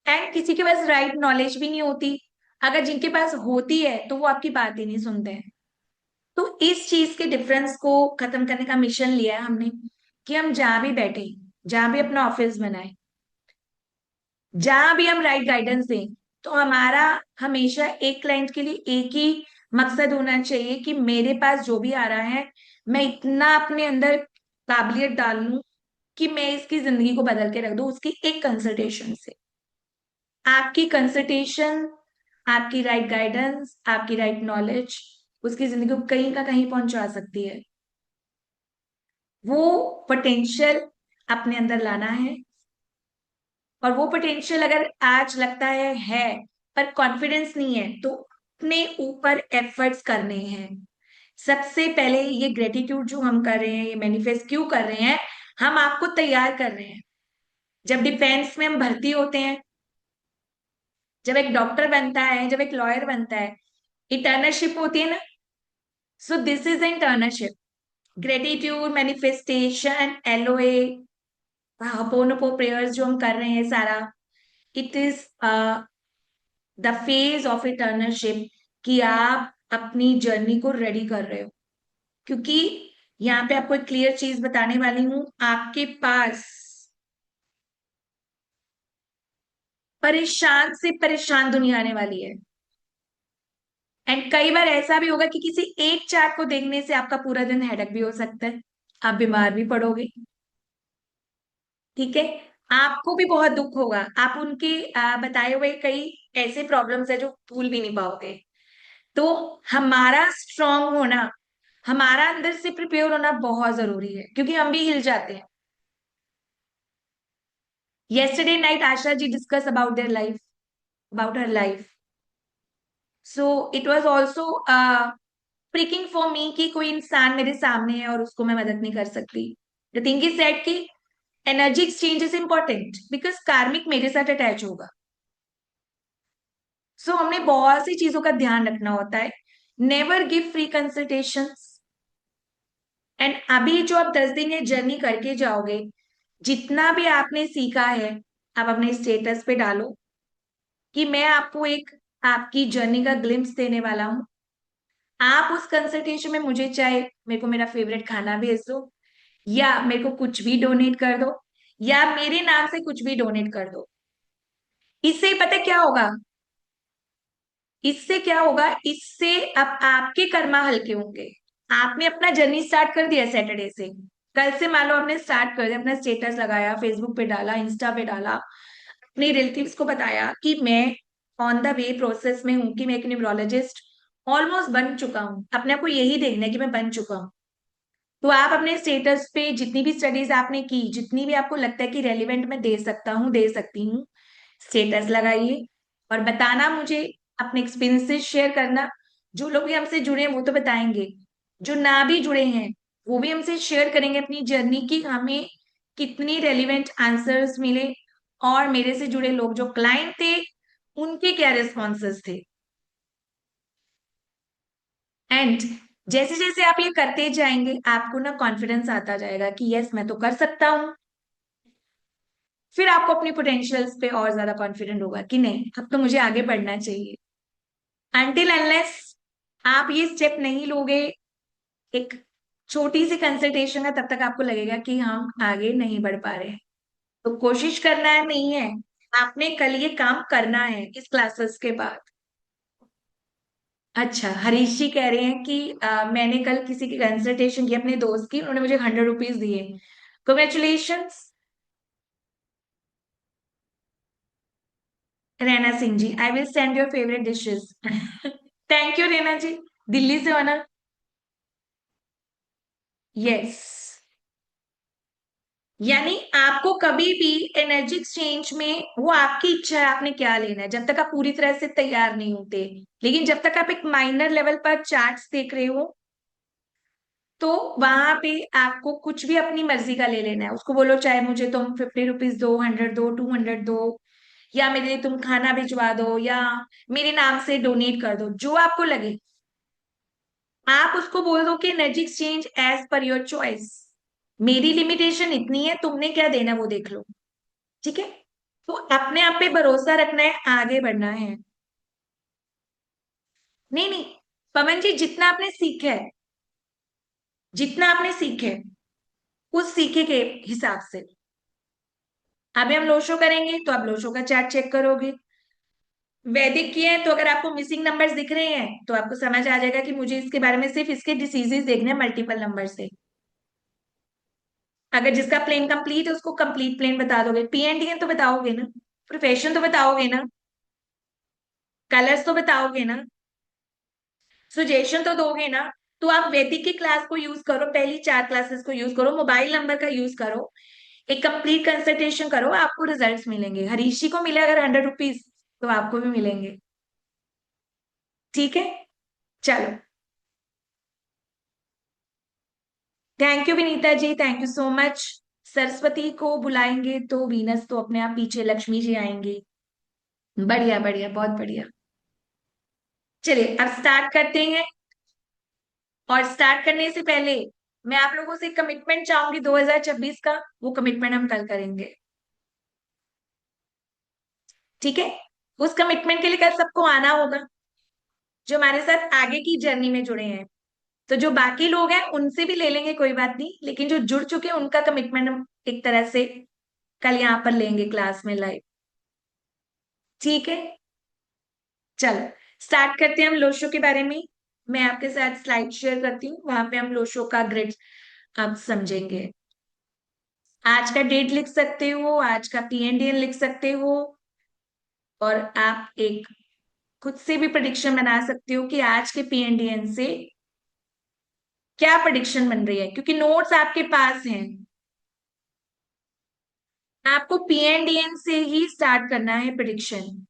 एंड किसी के पास राइट नॉलेज भी नहीं होती। अगर जिनके पास होती है तो वो आपकी बात ही नहीं सुनते हैं। तो इस चीज के डिफरेंस को खत्म करने का मिशन लिया है हमने, कि हम जहां भी बैठे, जहां भी अपना ऑफिस बनाए, जहां भी हम राइट गाइडेंस दें, तो हमारा हमेशा एक क्लाइंट के लिए एक ही मकसद होना चाहिए कि मेरे पास जो भी आ रहा है, मैं इतना अपने अंदर काबिलियत डाल लूं कि मैं इसकी जिंदगी को बदल के रख दूं, उसकी एक कंसल्टेशन से। आपकी कंसल्टेशन, आपकी राइट गाइडेंस, आपकी राइट नॉलेज उसकी जिंदगी को कहीं का कहीं पहुंचा सकती है। वो पोटेंशियल अपने अंदर लाना है। और वो पोटेंशियल अगर आज लगता है पर कॉन्फिडेंस नहीं है, तो अपने ऊपर एफर्ट्स करने हैं। सबसे पहले ये ग्रेटिट्यूड जो हम कर रहे हैं, ये मैनिफेस्ट क्यों कर रहे हैं, हम आपको तैयार कर रहे हैं। जब डिफेंस में हम भर्ती होते हैं, जब एक डॉक्टर बनता है, जब एक लॉयर बनता है, इंटर्नशिप होती है ना। So this is internship. Gratitude, manifestation, LOA, होपोनोपो प्रेयर्स जो हम कर रहे हैं सारा, it is the phase of internship, कि आप अपनी जर्नी को रेडी कर रहे हो। क्योंकि यहाँ पे आपको एक क्लियर चीज बताने वाली हूं, आपके पास परेशान से परेशान दुनिया आने वाली है। एंड कई बार ऐसा भी होगा कि किसी एक चार्ट को देखने से आपका पूरा दिन हेडक भी हो सकता है, आप बीमार भी पड़ोगे। ठीक है, आपको भी बहुत दुख होगा, आप उनके बताए हुए कई ऐसे प्रॉब्लम्स है जो भूल भी नहीं पाओगे। तो हमारा स्ट्रांग होना, हमारा अंदर से प्रिपेयर होना बहुत जरूरी है, क्योंकि हम भी हिल जाते हैं। yesterday night Asha ji discuss about their life, about her life. So it was also pricking for me कि कोई इंसान मेरे सामने है और उसको मैं मदद नहीं कर सकती। द थिंग इज दैट कि energy exchange is important, because कार्मिक मेरे साथ अटैच होगा। सो हमने बहुत सी चीजों का ध्यान रखना होता है। Never give free consultations. And अभी जो आप 10 दिन ये जर्नी करके जाओगे, जितना भी आपने सीखा है, आप अपने स्टेटस पे डालो कि मैं आपको एक आपकी जर्नी का ग्लिम्स देने वाला हूँ। आप उस कंसल्टेशन में मुझे चाहे मेरे को मेरा फेवरेट खाना भेज दो, या मेरे को कुछ भी डोनेट कर दो, या मेरे नाम से कुछ भी डोनेट कर दो। इससे पता है क्या होगा, इससे क्या होगा, इससे अब आपके कर्मा हल्के होंगे। आपने अपना जर्नी स्टार्ट कर दिया सैटरडे से, कल से मान लो आपने स्टार्ट कर दिया, अपना स्टेटस लगाया, फेसबुक पे डाला, इंस्टा पे डाला, अपने रिलेटिव्स को बताया कि मैं ऑन द वे प्रोसेस में हूँ कि मैं एक न्यूमरोलॉजिस्ट ऑलमोस्ट बन चुका हूँ। अपने आप को यही देखना है कि मैं बन चुका हूँ। तो आप अपने स्टेटस पे जितनी भी स्टडीज आपने की, जितनी भी आपको लगता है कि रेलिवेंट मैं दे सकता हूँ, दे सकती हूँ, स्टेटस लगाइए और बताना मुझे, अपने एक्सपीरियंसेस शेयर करना। जो लोग भी हमसे जुड़े हैं वो तो बताएंगे, जो ना भी जुड़े हैं वो भी हमसे शेयर करेंगे अपनी जर्नी की हमें कितनी रेलिवेंट आंसर्स मिले, और मेरे से जुड़े लोग जो क्लाइंट थे उनके क्या रिस्पॉन्सेस थे। एंड जैसे जैसे आप ये करते जाएंगे आपको ना कॉन्फिडेंस आता जाएगा कि यस मैं तो कर सकता हूँ। फिर आपको अपनी पोटेंशियल्स पे और ज्यादा कॉन्फिडेंट होगा कि नहीं अब तो मुझे आगे बढ़ना चाहिए। अनटिल अनलेस आप ये स्टेप नहीं लोगे, एक छोटी सी कंसल्टेशन है, तब तक आपको लगेगा कि हम आगे नहीं बढ़ पा रहे हैं। तो कोशिश करना है नहीं है, आपने कल ये काम करना है इस क्लासेस के बाद। अच्छा, हरीश जी कह रहे हैं कि मैंने कल किसी की कंसल्टेशन की अपने दोस्त की, उन्होंने मुझे 100 रुपीज दिए। Congratulations. Raina Singh ji, I will send your favourite dishes. Thank you Raina ji, Delhi से हो ना? यस। यानी आपको कभी भी एनर्जी एक्सचेंज में वो आपकी इच्छा है आपने क्या लेना है, जब तक आप पूरी तरह से तैयार नहीं होते। लेकिन जब तक आप एक माइनर लेवल पर चार्ट्स देख रहे हो तो वहां पे आपको कुछ भी अपनी मर्जी का ले लेना है। उसको बोलो चाहे मुझे तुम 50 रुपीज दो, 100 दो, 200 दो, या मेरे लिए तुम खाना भिजवा दो, या मेरे नाम से डोनेट कर दो, जो आपको लगे। आप उसको बोल दो कि energy exchange as per your choice, मेरी लिमिटेशन इतनी है, तुमने क्या देना वो देख लो। ठीक है? तो अपने आप पे भरोसा रखना है, आगे बढ़ना है। नहीं नहीं, पवन जी जितना आपने सीखा है, जितना आपने सीखे है, उस सीखे के हिसाब से अभी हम लोशो करेंगे तो आप लोशो का चार्ट चेक करोगे। वैदिक किए हैं तो अगर आपको मिसिंग नंबर्स दिख रहे हैं तो आपको समझ आ जाएगा कि मुझे इसके बारे में सिर्फ इसके डिसीजेस देखने हैं मल्टीपल नंबर से। अगर जिसका प्लेन कंप्लीट है उसको कंप्लीट प्लेन बता दोगे, पीएनडीएन तो बताओगे ना, प्रोफेशन तो बताओगे ना, कलर्स तो बताओगे ना, सुजेशन तो दोगे ना। तो आप वैदिक की क्लास को यूज करो, पहली 4 क्लासेस को यूज करो, मोबाइल नंबर का यूज करो, एक कंप्लीट कंसल्टेशन करो, आपको रिजल्ट्स मिलेंगे। हरीश जी को मिले अगर 100 रुपीज, तो आपको भी मिलेंगे। ठीक है? चलो, thank you Vinita ji, thank you so much. Saraswati को बुलाएंगे तो वीनस तो अपने आप पीछे लक्ष्मी जी आएंगी। बढ़िया बढ़िया, बहुत बढ़िया। चलिए अब स्टार्ट करते हैं। और स्टार्ट करने से पहले मैं आप लोगों से कमिटमेंट चाहूंगी 2026 का, वो कमिटमेंट हम कल करेंगे। ठीक है? उस कमिटमेंट के लिए कल सबको आना होगा, जो हमारे साथ आगे की जर्नी में जुड़े हैं। तो जो बाकी लोग हैं उनसे भी ले लेंगे, कोई बात नहीं, लेकिन जो जुड़ चुके हैं उनका कमिटमेंट हम एक तरह से कल यहाँ पर लेंगे क्लास में लाइव। ठीक है? चलो स्टार्ट करते हैं हम लोशो के बारे में। मैं आपके साथ स्लाइड शेयर करती हूँ, वहां पे हम लोशो का ग्रिड आप समझेंगे। आज का डेट लिख सकते हो, आज का पीएनडीएन लिख सकते हो, और आप एक खुद से भी प्रेडिक्शन बना सकते हो कि आज के पीएनडीएन से क्या प्रेडिक्शन बन रही है, क्योंकि नोट्स आपके पास हैं। आपको पीएनडीएन से ही स्टार्ट करना है प्रेडिक्शन।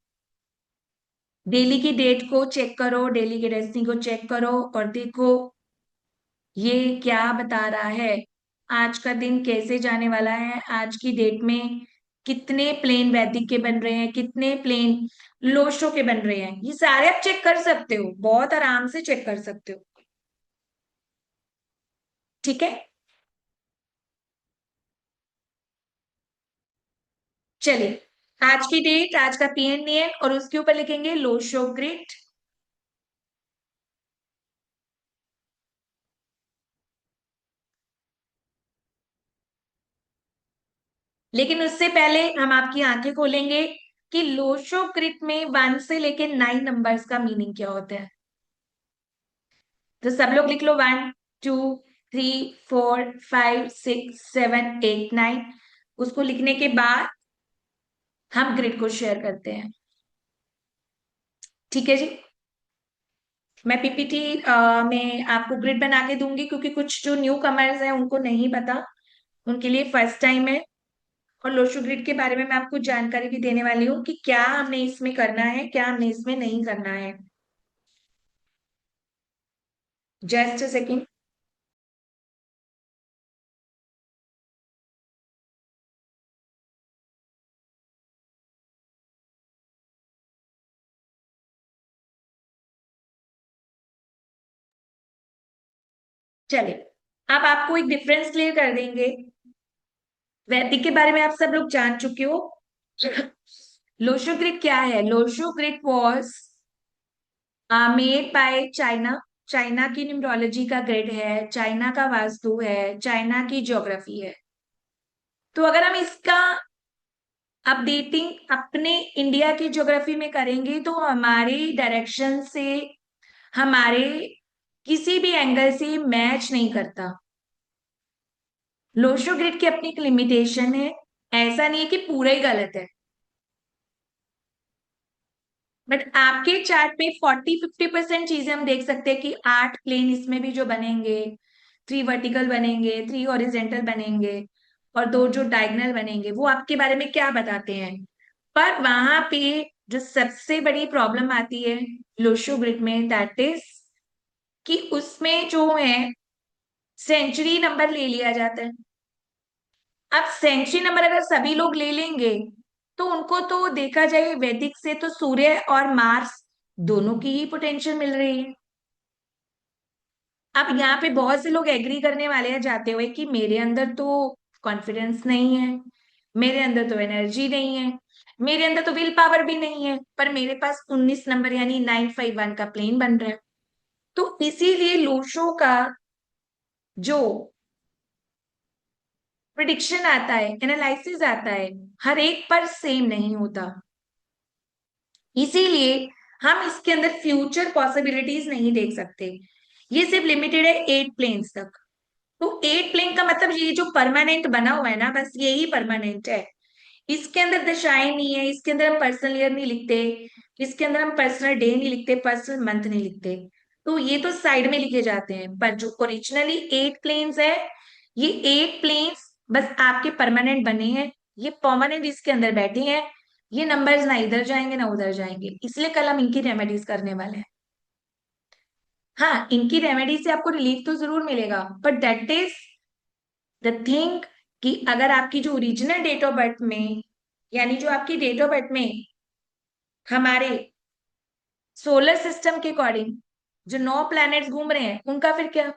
डेली की डेट को चेक करो, डेली के डेस्टिनी को चेक करो और देखो ये क्या बता रहा है, आज का दिन कैसे जाने वाला है, आज की डेट में कितने प्लेन वैदिक के बन रहे हैं, कितने प्लेन लोशो के बन रहे हैं, ये सारे आप चेक कर सकते हो, बहुत आराम से चेक कर सकते हो। ठीक है? चलिए, आज की डेट, आज का पीएनडीएन, और उसके ऊपर लिखेंगे लोशो ग्रिड। लेकिन उससे पहले हम आपकी आंखें खोलेंगे कि लोशो ग्रिड में 1 से लेके 9 नंबर्स का मीनिंग क्या होता है। तो सब लोग लिख लो, 1 2 3 4 5 6 7 8 9। उसको लिखने के बाद हम ग्रिड को शेयर करते हैं। ठीक है जी। मैं पीपीटी में आपको ग्रिड बना के दूंगी, क्योंकि कुछ जो न्यू कमर्स हैं उनको नहीं पता, उनके लिए फर्स्ट टाइम है। और लोशो ग्रिड के बारे में मैं आपको जानकारी भी देने वाली हूँ कि क्या हमने इसमें करना है, क्या हमने इसमें नहीं करना है। Just a second. चलिए, अब आपको एक डिफरेंस क्लियर कर देंगे। वैदिक के बारे में आप सब लोग जान चुके हो। लोशो ग्रिड क्या है? Lo Shu grid was made by China. China की न्यूमरोलॉजी का ग्रिड है, चाइना का वास्तु है, चाइना की ज्योग्राफी है। तो अगर हम इसका अपडेटिंग अपने इंडिया की ज्योग्राफी में करेंगे तो हमारे डायरेक्शन से, हमारे किसी भी एंगल से मैच नहीं करता। लोशो ग्रिड की अपनी एक लिमिटेशन है। ऐसा नहीं है कि पूरा ही गलत है, बट आपके चार्ट पे 40-50% चीजें हम देख सकते हैं कि 8 प्लेन इसमें भी जो बनेंगे, 3 वर्टिकल बनेंगे, 3 हॉरिजेंटल बनेंगे, और 2 जो डायगनल बनेंगे, वो आपके बारे में क्या बताते हैं। पर वहां पे जो सबसे बड़ी प्रॉब्लम आती है लोशो ग्रिड में, दैट इज कि उसमें जो है सेंचुरी नंबर ले लिया जाता है। अब सेंचुरी नंबर अगर सभी लोग ले लेंगे तो उनको तो देखा जाए वैदिक से तो सूर्य और मार्स दोनों की ही पोटेंशियल मिल रही है। अब यहाँ पे बहुत से लोग एग्री करने वाले हैं जाते हुए कि मेरे अंदर तो कॉन्फिडेंस नहीं है, मेरे अंदर तो एनर्जी नहीं है, मेरे अंदर तो विल पावर भी नहीं है, पर मेरे पास 19 नंबर यानी 951 का प्लेन बन रहा है। तो इसीलिए लोशो का जो प्रिडिक्शन आता है, एनालिसिस आता है, हर एक पर सेम नहीं होता। इसीलिए हम इसके अंदर फ्यूचर पॉसिबिलिटीज नहीं देख सकते। ये सिर्फ लिमिटेड है 8 प्लेन्स तक। तो 8 प्लेन का मतलब ये जो परमानेंट बना हुआ है ना, बस यही परमानेंट है। इसके अंदर दशाएं नहीं है, इसके अंदर हम पर्सनल ईयर नहीं लिखते, इसके अंदर हम पर्सनल डे नहीं लिखते, पर्सनल मंथ नहीं लिखते। तो ये तो साइड में लिखे जाते हैं, पर जो ओरिजिनली 8 प्लेन्स है, ये 8 प्लेन्स बस आपके परमानेंट बने हैं। ये परमानेंट इसके अंदर बैठे हैं। ये नंबर्स ना इधर जाएंगे ना उधर जाएंगे, इसलिए कल हम इनकी रेमेडीज करने वाले हैं। हाँ, इनकी रेमेडी से आपको रिलीफ तो जरूर मिलेगा, but that is the thing कि अगर आपकी जो ओरिजिनल डेट ऑफ बर्थ में, यानी जो आपकी डेट ऑफ बर्थ में हमारे सोलर सिस्टम के अकॉर्डिंग जो 9 प्लैनेट्स घूम रहे हैं, उनका फिर क्या?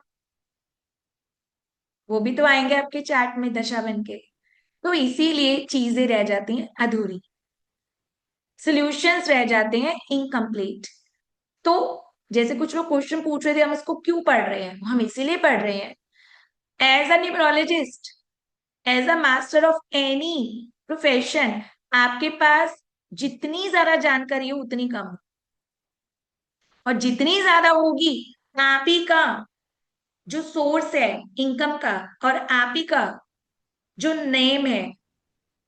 वो भी तो आएंगे आपके चार्ट में दशा बन के। तो इसीलिए चीजें रह जाती हैं अधूरी, सॉल्यूशंस रह जाते हैं इनकम्प्लीट। तो जैसे कुछ लोग क्वेश्चन पूछ रहे थे हम इसको क्यों पढ़ रहे हैं, हम इसीलिए पढ़ रहे हैं as a numerologist, as a master of any profession. आपके पास जितनी ज्यादा जानकारी हो उतनी कम हो, और जितनी ज्यादा होगी आप ही का जो सोर्स है इनकम का, और आप ही का जो नेम है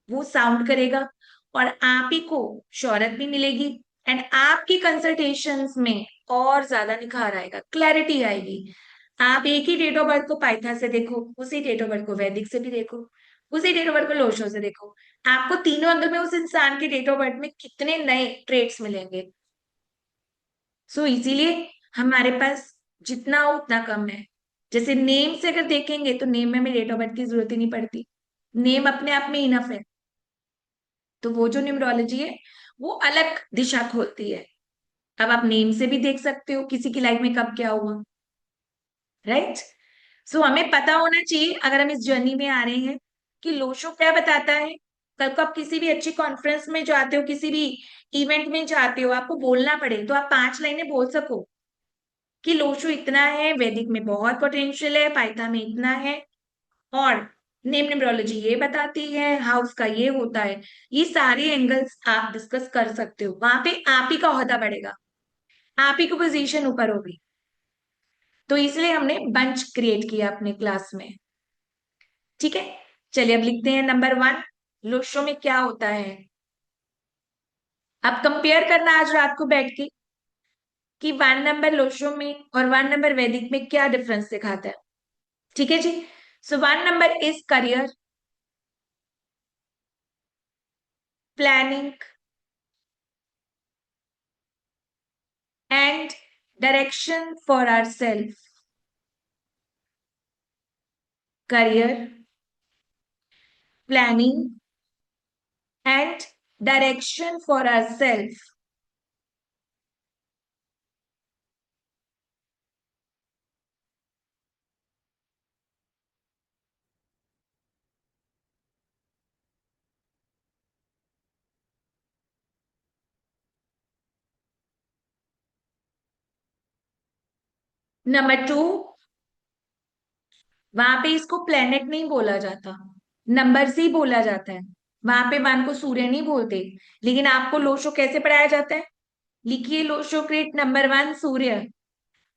वो साउंड करेगा, और आप ही को शोहरत भी मिलेगी, एंड आपकी कंसल्टेशंस में और ज्यादा निखार आएगा, क्लैरिटी आएगी। आप एक ही डेट ऑफ बर्थ को पाइथा से देखो, उसी डेट ऑफ बर्थ को वैदिक से भी देखो, उसी डेट ऑफ बर्थ को लोशो से देखो, आपको तीनों एंगल में उस इंसान के डेट ऑफ बर्थ में कितने नए ट्रेड्स मिलेंगे। सो इसीलिए हमारे पास जितना हो उतना कम है। जैसे नेम से अगर देखेंगे तो नेम में हमें डेट ऑफ बर्थ की जरूरत ही नहीं पड़ती, नेम अपने आप में इनफ है। तो वो जो न्यूमरोलॉजी है वो अलग दिशा खोलती है। अब आप नेम से भी देख सकते हो किसी की लाइफ में कब क्या हुआ, राइट। सो हमें पता होना चाहिए अगर हम इस जर्नी में आ रहे हैं कि लोशो क्या बताता है। कल को आप किसी भी अच्छी कॉन्फ्रेंस में जाते हो, किसी भी इवेंट में जाते हो, आपको बोलना पड़े तो आप 5 लाइनें बोल सको कि लोशो इतना है, वैदिक में बहुत पोटेंशियल है, पाइथा में इतना है, और नेम न्यूमरोलॉजी ये बताती है, हाउस का ये होता है। ये सारे एंगल्स आप डिस्कस कर सकते हो, वहां पे आप ही का ओहदा बढ़ेगा, आप ही की पोजीशन ऊपर होगी। तो इसलिए हमने बंच क्रिएट किया अपने क्लास में। ठीक है, चलिए अब लिखते हैं नंबर 1, लोशो में क्या होता है। अब कंपेयर करना आज रात को बैठ के, कि 1 नंबर लोशो में और 1 नंबर वैदिक में क्या डिफरेंस दिखाता है। ठीक है जी। So 1 number is career, planning and direction for our self. Career, planning and direction for our self. Number 2, वहां पे इसको प्लेनेट नहीं बोला जाता, नंबर से ही बोला जाता है। वहां पे 1 को सूर्य नहीं बोलते। लेकिन आपको लोशो कैसे पढ़ाया जाता है? लिखिए लोशोक्रेट नंबर 1 सूर्य।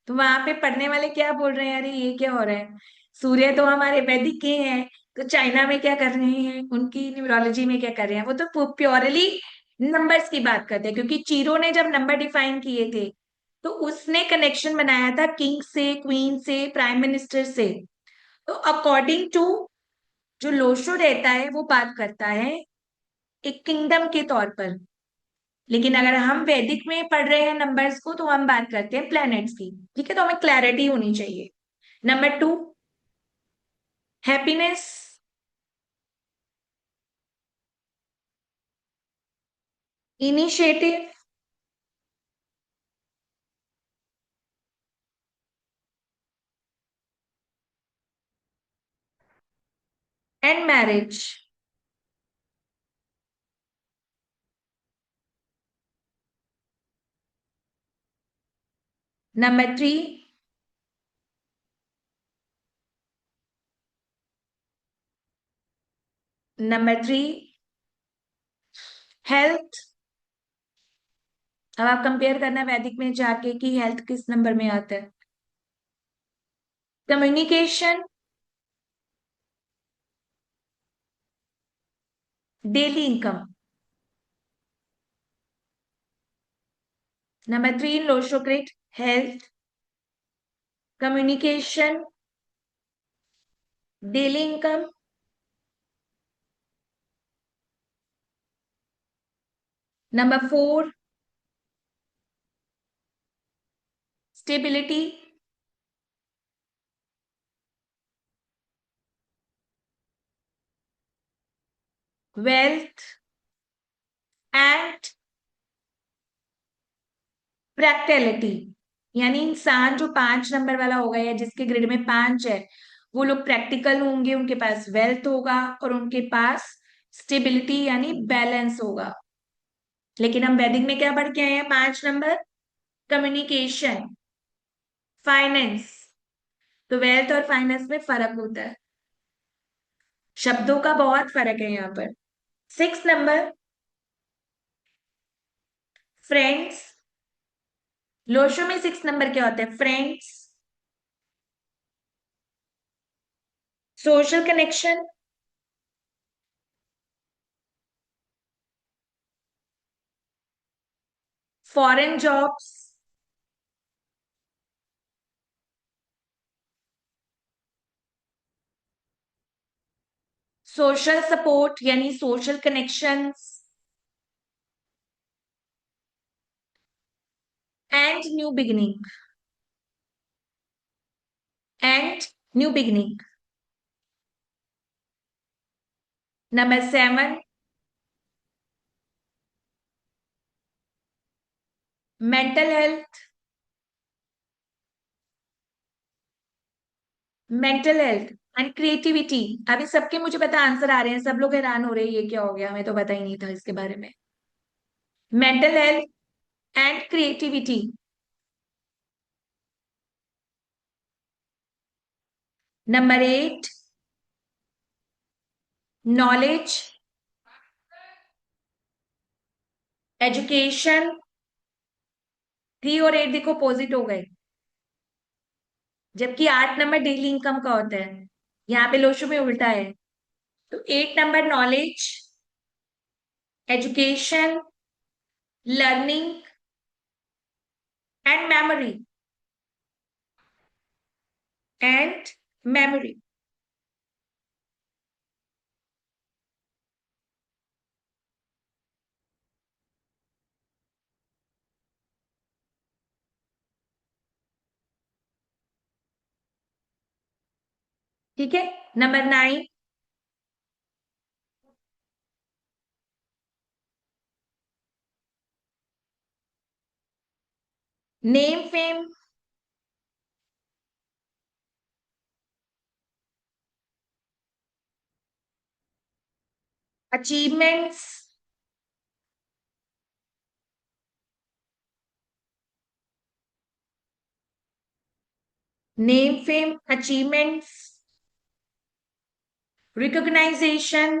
तो वहां पे पढ़ने वाले क्या बोल रहे हैं, अरे ये क्या हो रहा है, सूर्य तो हमारे वैदिक के हैं, तो चाइना में क्या कर रहे हैं, उनकी न्यूमरोलॉजी में क्या कर रहे हैं, वो तो प्योरली नंबर्स की बात करते हैं। क्योंकि चीरो ने जब नंबर डिफाइन किए थे तो उसने कनेक्शन बनाया था किंग से, क्वीन से, प्राइम मिनिस्टर से। तो अकॉर्डिंग टू जो लोशो रहता है वो बात करता है एक किंगडम के तौर पर। लेकिन अगर हम वैदिक में पढ़ रहे हैं नंबर्स को तो हम बात करते हैं प्लैनेट्स की। ठीक है, तो हमें क्लैरिटी होनी चाहिए। Number 2, happiness, initiative and marriage. Number 3, number 3 health. अब आप कंपेयर करना वैदिक में जाके कि हेल्थ किस नंबर में आता है। Communication, daily income. नंबर 3 लोशोक्रेट, health, communication, daily income. Number 4 stability, wealth and practicality. यानी इंसान जो 5 नंबर वाला होगा या जिसके ग्रिड में 5 है, वो लोग प्रैक्टिकल होंगे, उनके पास वेल्थ होगा और उनके पास स्टेबिलिटी यानी बैलेंस होगा। लेकिन हम वैदिक में क्या पढ़ के आए हैं? 5 नंबर कम्युनिकेशन, फाइनेंस। तो वेल्थ और फाइनेंस में फर्क होता है, शब्दों का बहुत फर्क है यहाँ पर। 6 नंबर फ्रेंड्स। लोशो में 6 नंबर क्या होता है? Friends, social connection, foreign jobs, social support यानी social connections and new beginning. And new beginning. Number 7 mental health. Mental health and creativity. अभी सबके मुझे पता आंसर आ रहे हैं, सब लोग हैरान हो रहे हैं ये क्या हो गया, हमें तो पता ही नहीं था इसके बारे में। Mental health and creativity. Number 8 knowledge, education. 3 और 8 देखो अपोजिट हो गए, जबकि 8 नंबर डेली इनकम का होता है। यहाँ पे लोशो में उल्टा है। तो 8 number knowledge, education, learning and memory, and memory. ठीक है। Number 9, name fame, achievements, name fame, achievements, recognization,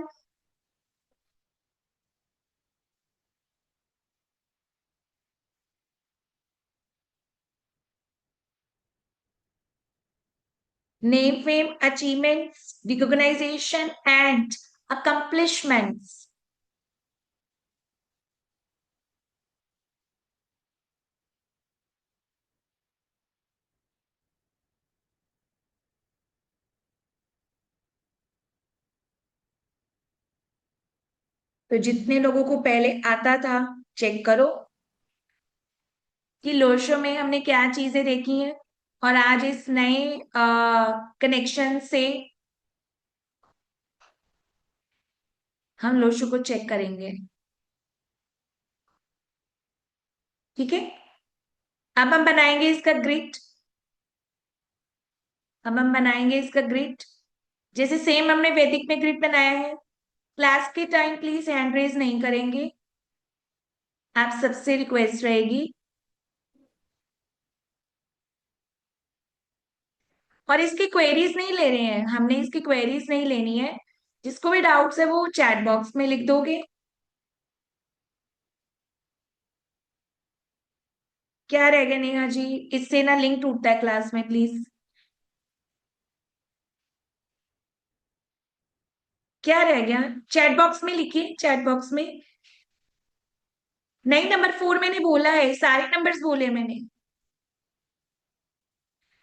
name, fame, achievements, recognition and accomplishments। तो जितने लोगों को पहले आता था, चेक करो कि लो शो में हमने क्या चीजें देखी हैं, और आज इस नए कनेक्शन से हम लो शो को चेक करेंगे। ठीक है। अब हम बनाएंगे इसका ग्रिड। अब हम बनाएंगे इसका ग्रिड, जैसे सेम हमने वैदिक में ग्रिड बनाया है। क्लास के टाइम प्लीज हैंड रेज नहीं करेंगे, आप सबसे रिक्वेस्ट रहेगी। और इसकी क्वेरीज नहीं ले रहे हैं, हमने इसकी क्वेरीज नहीं लेनी है। जिसको भी डाउट्स है वो चैट बॉक्स में लिख दोगे। क्या रह गया नेहा जी? इससे ना लिंक टूटता है क्लास में, प्लीज। क्या रह गया? चैट बॉक्स में लिखिए, चैट बॉक्स में। नहीं, नंबर 4 मैंने बोला है, सारे नंबर्स बोले मैंने।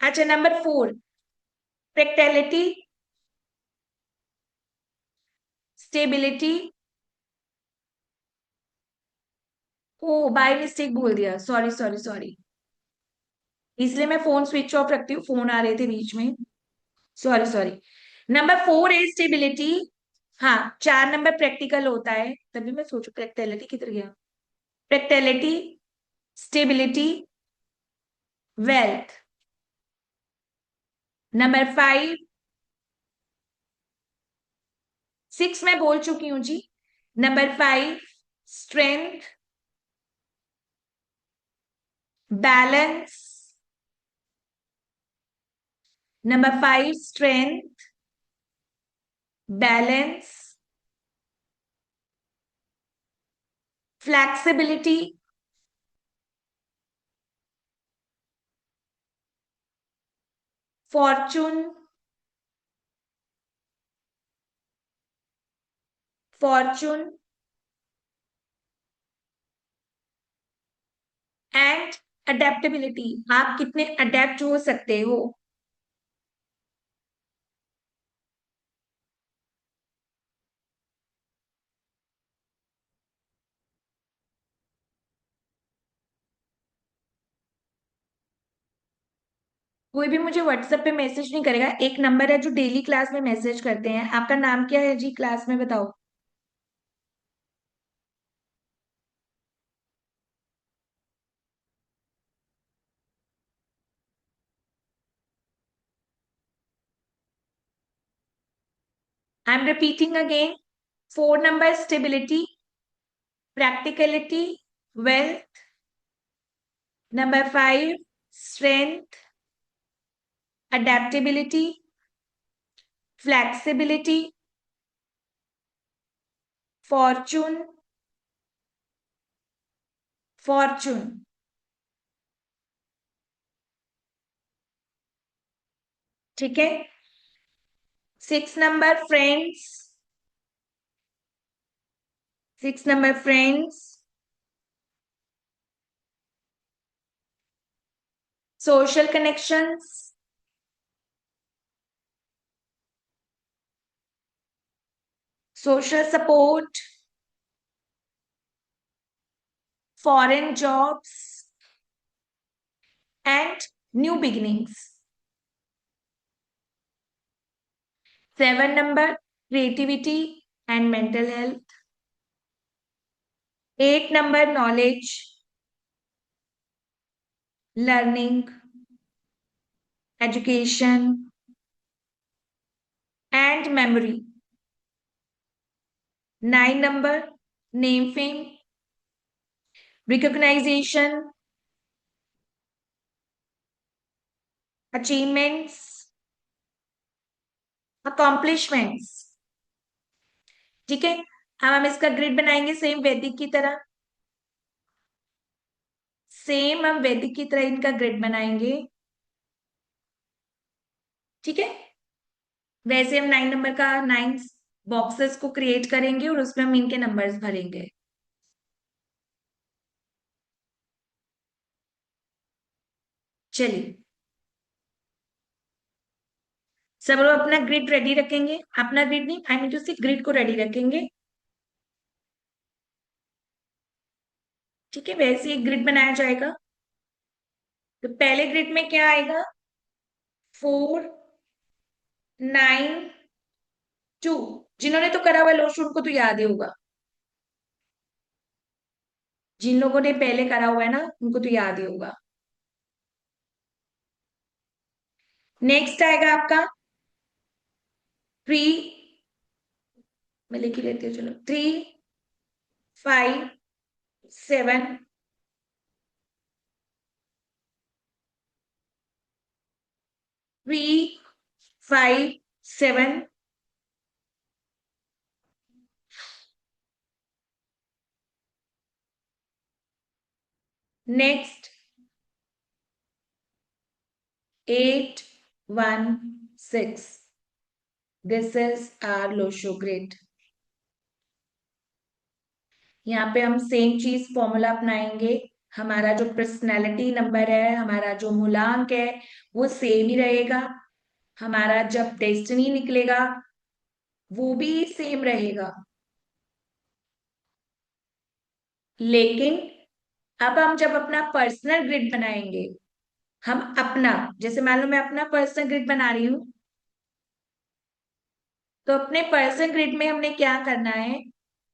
अच्छा, नंबर 4, प्रैक्टिकलिटी, स्टेबिलिटी। ओ, बाय मिस्टेक बोल दिया, सॉरी सॉरी सॉरी। इसलिए मैं फोन स्विच ऑफ रखती हूँ, फोन आ रहे थे बीच में। Sorry sorry. नंबर 4 है स्टेबिलिटी। हाँ, 4 नंबर प्रैक्टिकल होता है, तभी मैं सोचू प्रैक्टिकलिटी किधर गया। Practicality, stability, wealth. नंबर 5, 6 मैं बोल चुकी हूं जी। Number 5, strength, balance. Number 5, strength, balance, flexibility, fortune, fortune and adaptability. आप कितने अडेप्ट हो सकते हो। कोई भी मुझे व्हाट्सएप पे मैसेज नहीं करेगा। एक नंबर है जो डेली क्लास में मैसेज करते हैं। आपका नाम क्या है जी, क्लास में बताओ। I am repeating again. 4 number stability, practicality, wealth. Number 5, strength, adaptability, flexibility, Fortune, Fortune. ठीक है। 6 number friends, 6 number friends, social connections, social support, foreign jobs, and new beginnings. 7 number, creativity and mental health. 8 number, knowledge, learning, education, and memory. 9 number, name, fame, recognition, achievements, accomplishments. ठीक है, अब हम इसका ग्रिड बनाएंगे सेम वैदिक की तरह। सेम हम वैदिक की तरह इनका ग्रिड बनाएंगे। ठीक है, वैसे हम 9 नंबर का 9 बॉक्सेस को क्रिएट करेंगे और उसमें हम इनके नंबर्स भरेंगे। चलिए, सब लोग अपना ग्रिड रेडी रखेंगे। अपना ग्रिड नहीं, आई मीन टू से ग्रिड को रेडी रखेंगे। ठीक है, वैसे एक ग्रिड बनाया जाएगा। तो पहले ग्रिड में क्या आएगा? 4, 9, 2। जिन्होंने तो करा हुआ लोश उनको तो याद ही होगा। जिन लोगों ने पहले करा हुआ है ना, उनको तो याद ही होगा। नेक्स्ट आएगा आपका 3। मैं लिख ही लेती हूँ, चलो। 3, 5, 7। 3, 5, 7। Next 8, 1, 6। This is our Lo Shu grid. यहाँ पे हम सेम चीज फॉर्मूला अपनाएंगे। हमारा जो पर्सनैलिटी नंबर है, हमारा जो मूलांक है, वो सेम ही रहेगा। हमारा जब डेस्टिनी निकलेगा वो भी सेम रहेगा। लेकिन अब हम जब अपना पर्सनल ग्रिड बनाएंगे, हम अपना, जैसे मान लो मैं अपना पर्सनल ग्रिड बना रही हूँ, तो अपने पर्सनल ग्रिड में हमने क्या करना है?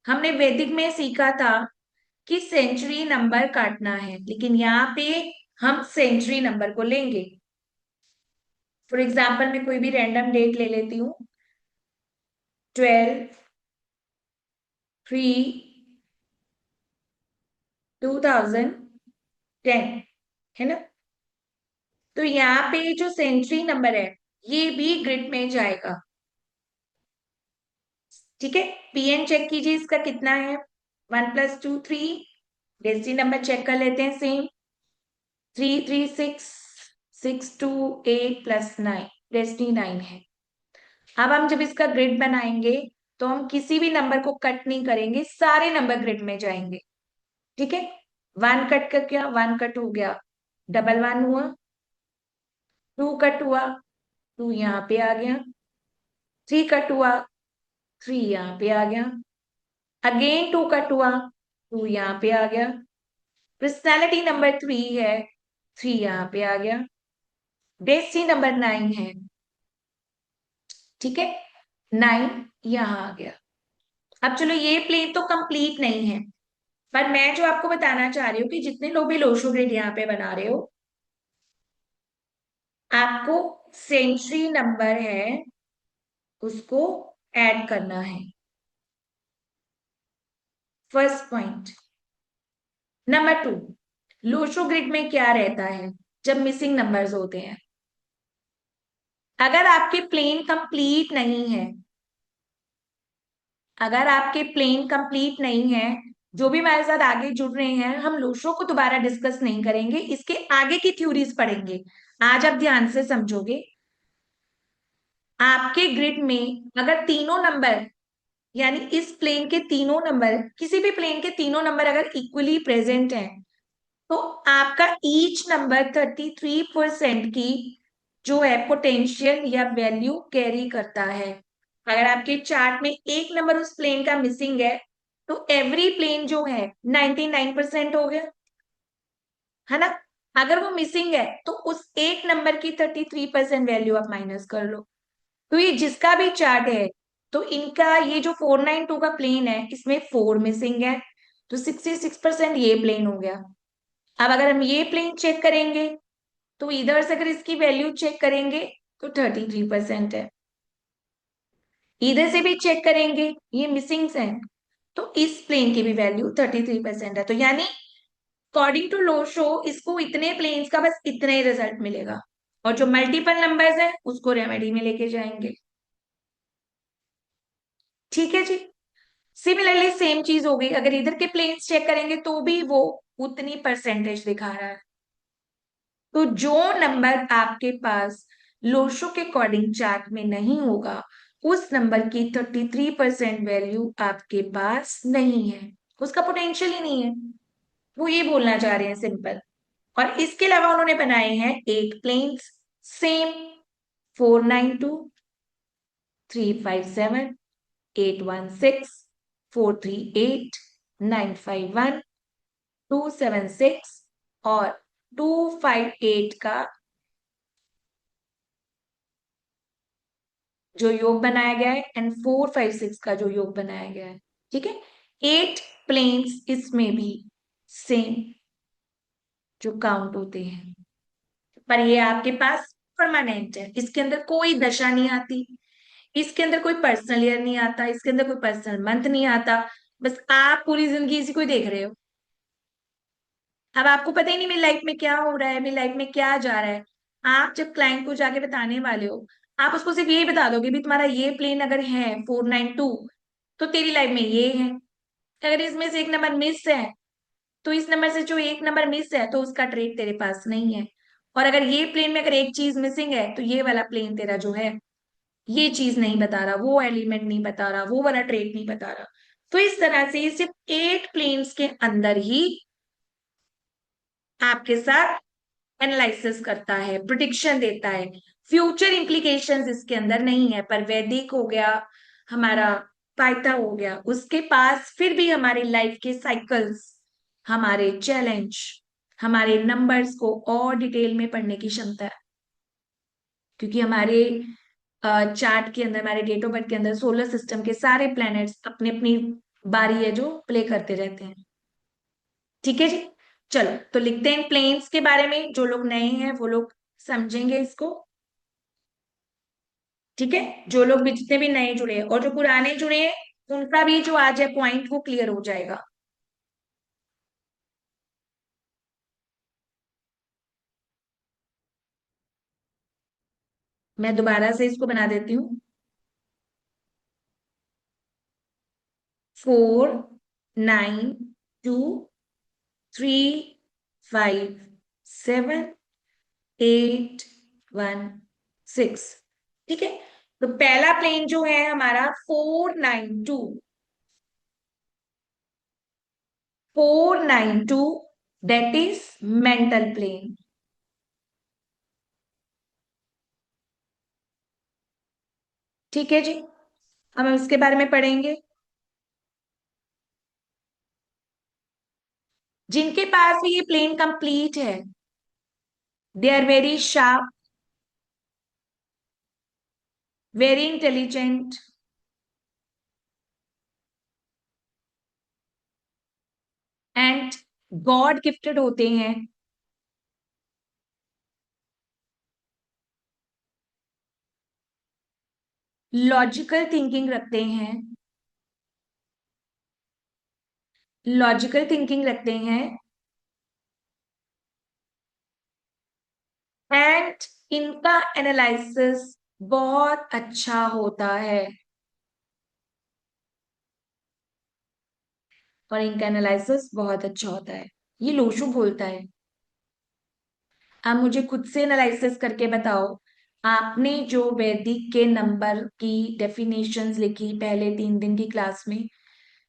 हमने वैदिक में सीखा था कि सेंचुरी नंबर काटना है, लेकिन यहाँ पे हम सेंचुरी नंबर को लेंगे। फॉर एग्जाम्पल मैं कोई भी रैंडम डेट ले लेती हूँ, 12/3/2010, है ना? तो यहाँ पे जो सेंचुरी नंबर है, ये भी ग्रिड में जाएगा। ठीक है, पीएन चेक कीजिए, इसका कितना है? 1+2, 3। डेस्टिनी नंबर चेक कर लेते हैं, सेम। 3, 3, 6, 6, 2, 8 + 9। डेस्टिनी 9 है। अब हम जब इसका ग्रिड बनाएंगे तो हम किसी भी नंबर को कट नहीं करेंगे, सारे नंबर ग्रिड में जाएंगे। ठीक है, 1 कट कर गया, 1 कट हो गया, डबल 1 हुआ, 2 कट हुआ, 2 यहाँ पे आ गया, 3 कट हुआ, 3 यहाँ पे आ गया, अगेन 2 कट हुआ, 2 यहाँ पे आ गया। पर्सनैलिटी नंबर 3 है, 3 यहाँ पे आ गया। डेस्टिनी नंबर 9 है, ठीक है, 9 यहाँ आ गया। अब चलो, ये प्लेन तो कंप्लीट नहीं है, पर मैं जो आपको बताना चाह रही हूँ कि जितने लोग भी लोशो ग्रिड यहाँ पे बना रहे हो, आपको सेंचुरी नंबर है उसको ऐड करना है। First point. Number 2, Lo Shu grid में क्या रहता है जब मिसिंग नंबर्स होते हैं? अगर आपके प्लेन कंप्लीट नहीं है, अगर आपके प्लेन कंप्लीट नहीं है, जो भी हमारे साथ आगे जुड़ रहे हैं, हम लोशो को दोबारा डिस्कस नहीं करेंगे, इसके आगे की थ्योरीज पढ़ेंगे। आज आप ध्यान से समझोगे। आपके ग्रिड में अगर तीनों नंबर, यानी इस प्लेन के तीनों नंबर, किसी भी प्लेन के तीनों नंबर अगर इक्वली प्रेजेंट हैं, तो आपका ईच नंबर 33% की जो है पोटेंशियल या वैल्यू कैरी करता है। अगर आपके चार्ट में एक नंबर उस प्लेन का मिसिंग है तो एवरी प्लेन जो है 99% हो गया, है ना। अगर वो मिसिंग है तो उस एक नंबर की 33% वैल्यू आप माइनस कर लो। तो ये जिसका भी चार्ट है, तो इनका ये जो 492 का प्लेन है इसमें 4 मिसिंग है, तो 66% ये प्लेन हो गया। अब अगर हम ये प्लेन चेक करेंगे तो इधर से अगर इसकी वैल्यू चेक करेंगे तो 33% है, इधर से भी चेक करेंगे ये मिसिंग है, तो इस प्लेन की भी वैल्यू 33% है। तो यानी अकॉर्डिंग टू लो शो इसको इतने प्लेन्स का बस इतने ही रिजल्ट मिलेगा, और जो मल्टीपल नंबर्स है उसको रेमेडी में लेके जाएंगे। ठीक है जी। सिमिलरली सेम चीज हो गई, अगर इधर के प्लेन्स चेक करेंगे तो भी वो उतनी परसेंटेज दिखा रहा है। तो जो नंबर आपके पास लोशो के अकॉर्डिंग चार्ट में नहीं होगा उस नंबर की 33% वैल्यू आपके पास नहीं है, उसका पोटेंशियल ही नहीं है। वो ये बोलना चाह रहे हैं सिंपल। और इसके अलावा उन्होंने बनाए हैं 8 प्लेन्स सेम, 492, 357, 816, 438, 951, 276 और 258 का जो योग बनाया गया है एंड 456 का जो योग बनाया गया है। ठीक है, 8 प्लेन्स इसमें भी सेम जो काउंट होते हैं, पर ये आपके पास परमानेंट है, इसके अंदर कोई दशा नहीं आती, इसके अंदर कोई पर्सनल ईयर नहीं आता, इसके अंदर कोई पर्सनल मंथ नहीं आता। बस आप पूरी जिंदगी इसी को ही देख रहे हो। अब आपको पता ही नहीं मेरी लाइफ में क्या हो रहा है, मेरी लाइफ में क्या जा रहा है। आप जब क्लाइंट को जाके बताने वाले हो, आप उसको सिर्फ यही बता दोगे भी तुम्हारा ये प्लेन अगर है 492 तो तेरी लाइफ में ये है, अगर इसमें से एक नंबर मिस है तो इस नंबर से जो एक नंबर मिस है तो उसका ट्रेड तेरे पास नहीं है। और अगर ये प्लेन में अगर एक चीज मिसिंग है तो ये वाला प्लेन तेरा जो है ये चीज नहीं बता रहा, वो एलिमेंट नहीं बता रहा, वो वाला ट्रेड नहीं बता रहा। तो इस तरह से सिर्फ 8 प्लेन्स के अंदर ही आपके साथ एनालिसिस करता है, प्रिडिक्शन देता है। फ्यूचर इंप्लीकेशंस इसके अंदर नहीं है। पर वैदिक हो गया, हमारा पाइथा हो गया, उसके पास फिर भी हमारी लाइफ के साइकिल्स, हमारे चैलेंज, हमारे नंबर्स को और डिटेल में पढ़ने की क्षमता है। क्योंकि हमारे चार्ट के अंदर, हमारे डेट ऑफ बर्थ के अंदर सोलर सिस्टम के सारे प्लैनेट्स अपनी अपनी बारी है जो प्ले करते रहते हैं। ठीक है जी। चलो तो लिखते हैं प्लेन्स के बारे में, जो लोग नए हैं वो लोग समझेंगे इसको। ठीक है, जो लोग भी जितने भी नए जुड़े हैं और जो पुराने जुड़े हैं उनका भी जो आज है पॉइंट वो क्लियर हो जाएगा। मैं दोबारा से इसको बना देती हूँ। 492, 357, 816। ठीक है, तो पहला प्लेन जो है हमारा 492 दैट इज मेंटल प्लेन। ठीक है जी, हम इसके बारे में पढ़ेंगे। जिनके पास भी ये प्लेन कंप्लीट है they are very sharp, very intelligent and god gifted होते हैं। लॉजिकल थिंकिंग रखते हैं, लॉजिकल थिंकिंग रखते हैं एंड इनका एनालिसिस बहुत अच्छा होता है, और इनका एनालिसिस बहुत अच्छा होता है, ये लोशु बोलता है। आप मुझे खुद से एनालिसिस करके बताओ, आपने जो वैदिक के नंबर की डेफिनेशंस लिखी पहले 3 दिन की क्लास में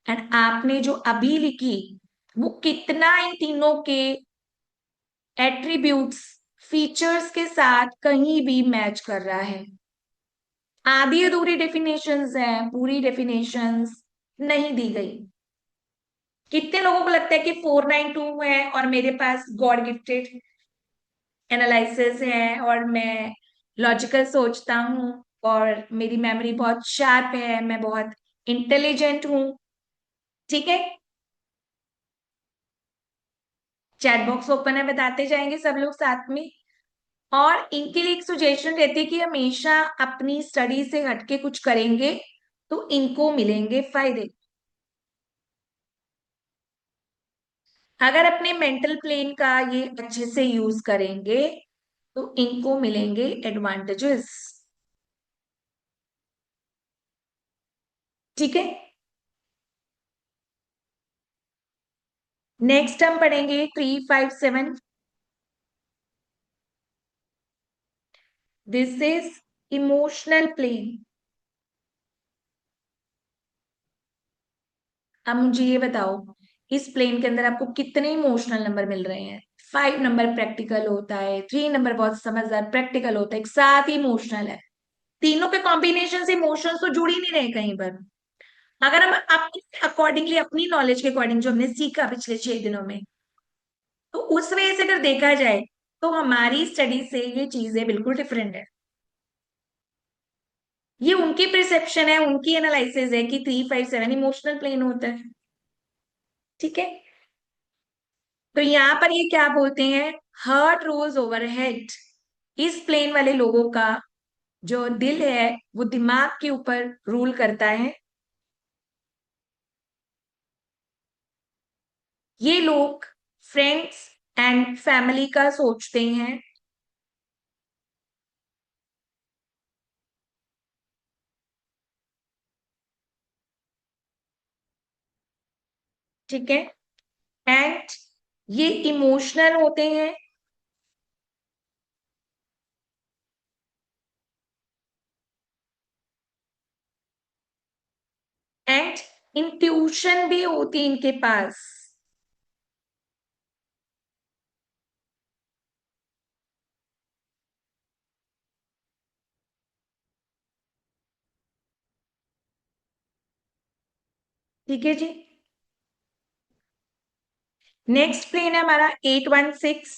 एंड आपने जो अभी लिखी वो कितना इन तीनों के एट्रीब्यूट्स, फीचर्स के साथ कहीं भी मैच कर रहा है। आधी अधूरी डेफिनेशंस हैं, पूरी डेफिनेशंस नहीं दी गई। कितने लोगों को लगता है कि 492 है और मेरे पास गॉड गिफ्टेड एनालिसिस है और मैं लॉजिकल सोचता हूँ और मेरी मेमोरी बहुत शार्प है, मैं बहुत इंटेलिजेंट हूँ। ठीक है, चैट बॉक्स ओपन है, बताते जाएंगे सब लोग साथ में। और इनके लिए एक सुजेशन रहती है कि हमेशा अपनी स्टडी से हटके कुछ करेंगे तो इनको मिलेंगे फायदे। अगर अपने मेंटल प्लेन का ये अच्छे से यूज करेंगे तो इनको मिलेंगे एडवांटेजेस। ठीक है, नेक्स्ट हम पढ़ेंगे 357। This is emotional plane. अब मुझे ये बताओ, इस प्लेन के अंदर आपको कितने इमोशनल नंबर मिल रहे हैं? 5 नंबर प्रैक्टिकल होता है, 3 नंबर बहुत समझदार प्रैक्टिकल होता है, एक साथ ही इमोशनल है। तीनों के कॉम्बिनेशन से इमोशंस तो जुड़ ही नहीं रहे कहीं पर। अगर हम अपने अकॉर्डिंगली, अपनी नॉलेज के अकॉर्डिंग जो हमने सीखा पिछले 6 दिनों में, तो उस वजह से अगर देखा जाए तो हमारी स्टडी से ये चीजें बिल्कुल डिफरेंट है। ये उनकी परसेप्शन है, उनकी एनालिसिस है कि 357 इमोशनल प्लेन होता है। ठीक है, तो यहां पर ये क्या बोलते हैं, हार्ट रोज ओवर हेड। इस प्लेन वाले लोगों का जो दिल है वो दिमाग के ऊपर रूल करता है। ये लोग फ्रेंड्स एंड फैमिली का सोचते हैं। ठीक है, एंड ये इमोशनल होते हैं। एंड इंट्यूशन भी होती है इनके पास। ठीक है जी, नेक्स्ट प्लेन है हमारा 816।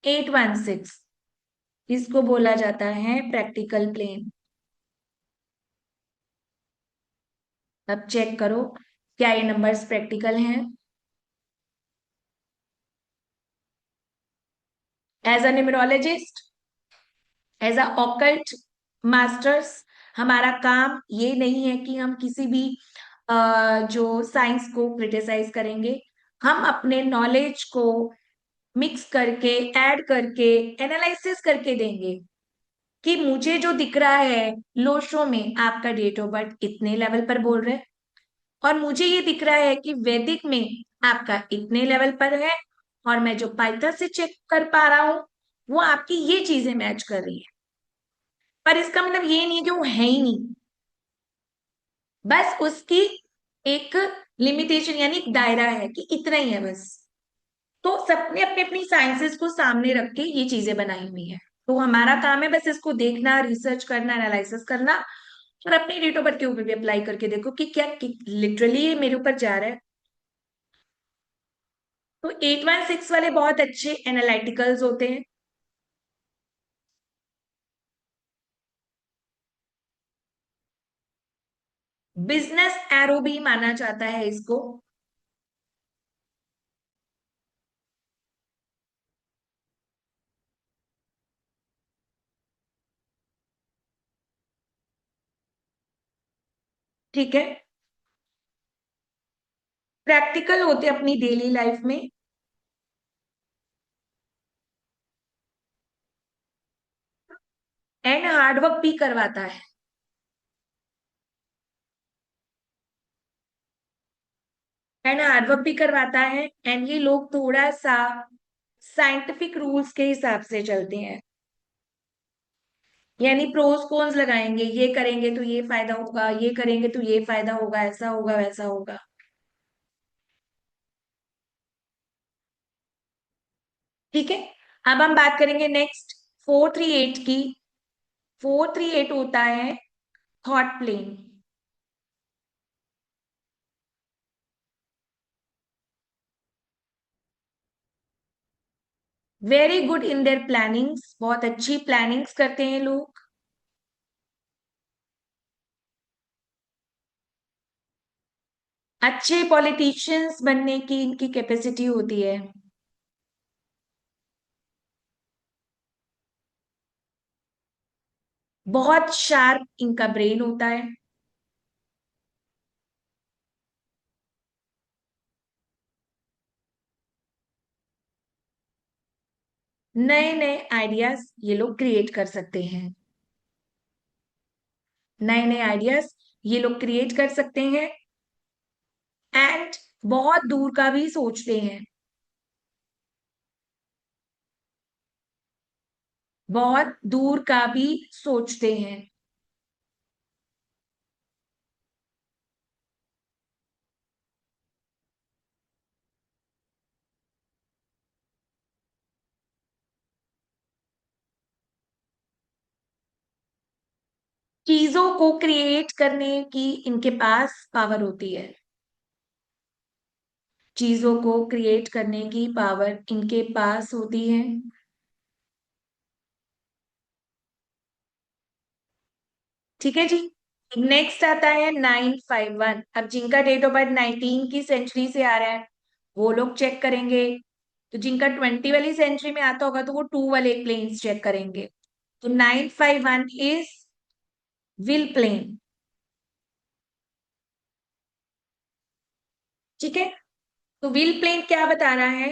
816 इसको बोला जाता है प्रैक्टिकल प्लेन। अब चेक करो क्या ये नंबर्स प्रैक्टिकल हैं। As a numerologist, as a occult masters, हमारा काम ये नहीं है कि हम किसी भी जो साइंस को क्रिटिसाइज करेंगे। हम अपने नॉलेज को मिक्स करके, ऐड करके, एनालिसिस करके देंगे कि मुझे जो दिख रहा है लोशो में आपका डेट ऑफ बर्थ इतने लेवल पर बोल रहे हैं, और मुझे ये दिख रहा है कि वैदिक में आपका इतने लेवल पर है, और मैं जो पाइथन से चेक कर पा रहा हूं वो आपकी ये चीजें मैच कर रही है। पर इसका मतलब ये नहीं है कि वो है ही नहीं, बस उसकी एक लिमिटेशन यानी एक दायरा है कि इतना ही है बस। तो सबने अपनी अपनी साइंसेस को सामने रख के ये चीजें बनाई हुई है। तो हमारा काम है बस इसको देखना, रिसर्च करना, एनालिसिस करना, और अपनी डेट ऑफ बर्थ के ऊपर भी अप्लाई करके देखो कि क्या लिटरली ये मेरे ऊपर जा रहा है। तो 816 वाले बहुत अच्छे एनालिटिकल्स होते हैं। बिजनेस एरो भी माना जाता है इसको। ठीक है, प्रैक्टिकल होते हैं अपनी डेली लाइफ में। एंड हार्डवर्क भी करवाता है। एंड हार्डवर्क भी करवाता है। एंड ये लोग थोड़ा सा साइंटिफिक रूल्स के हिसाब से चलते हैं, यानी प्रोस कॉन्स लगाएंगे, ये करेंगे तो ये फायदा होगा, ये करेंगे तो ये फायदा होगा, ऐसा होगा वैसा होगा। ठीक है, अब हम बात करेंगे नेक्स्ट 438 की। 438 होता है thought plane. Very good in their plannings, बहुत अच्छी प्लानिंग्स करते हैं लोग। अच्छे पॉलिटिशियंस बनने की इनकी कैपेसिटी होती है। बहुत शार्प इनका ब्रेन होता है। नए नए आइडियाज ये लोग क्रिएट कर सकते हैं। नए नए आइडियाज ये लोग क्रिएट कर सकते हैं। एंड बहुत दूर का भी सोचते हैं। बहुत दूर का भी सोचते हैं। चीजों को क्रिएट करने की इनके पास पावर होती है। चीजों को क्रिएट करने की पावर इनके पास होती है। ठीक है जी। नेक्स्ट आता है 951। अब जिनका डेट ऑफ बर्थ 19 की सेंचुरी से आ रहा है वो लोग चेक करेंगे। तो जिनका 20 वाली सेंचुरी में आता होगा तो वो 2 वाले प्लेन्स चेक करेंगे। तो 951 इज विल प्लेन। ठीक है, तो विल प्लेन क्या बता रहा है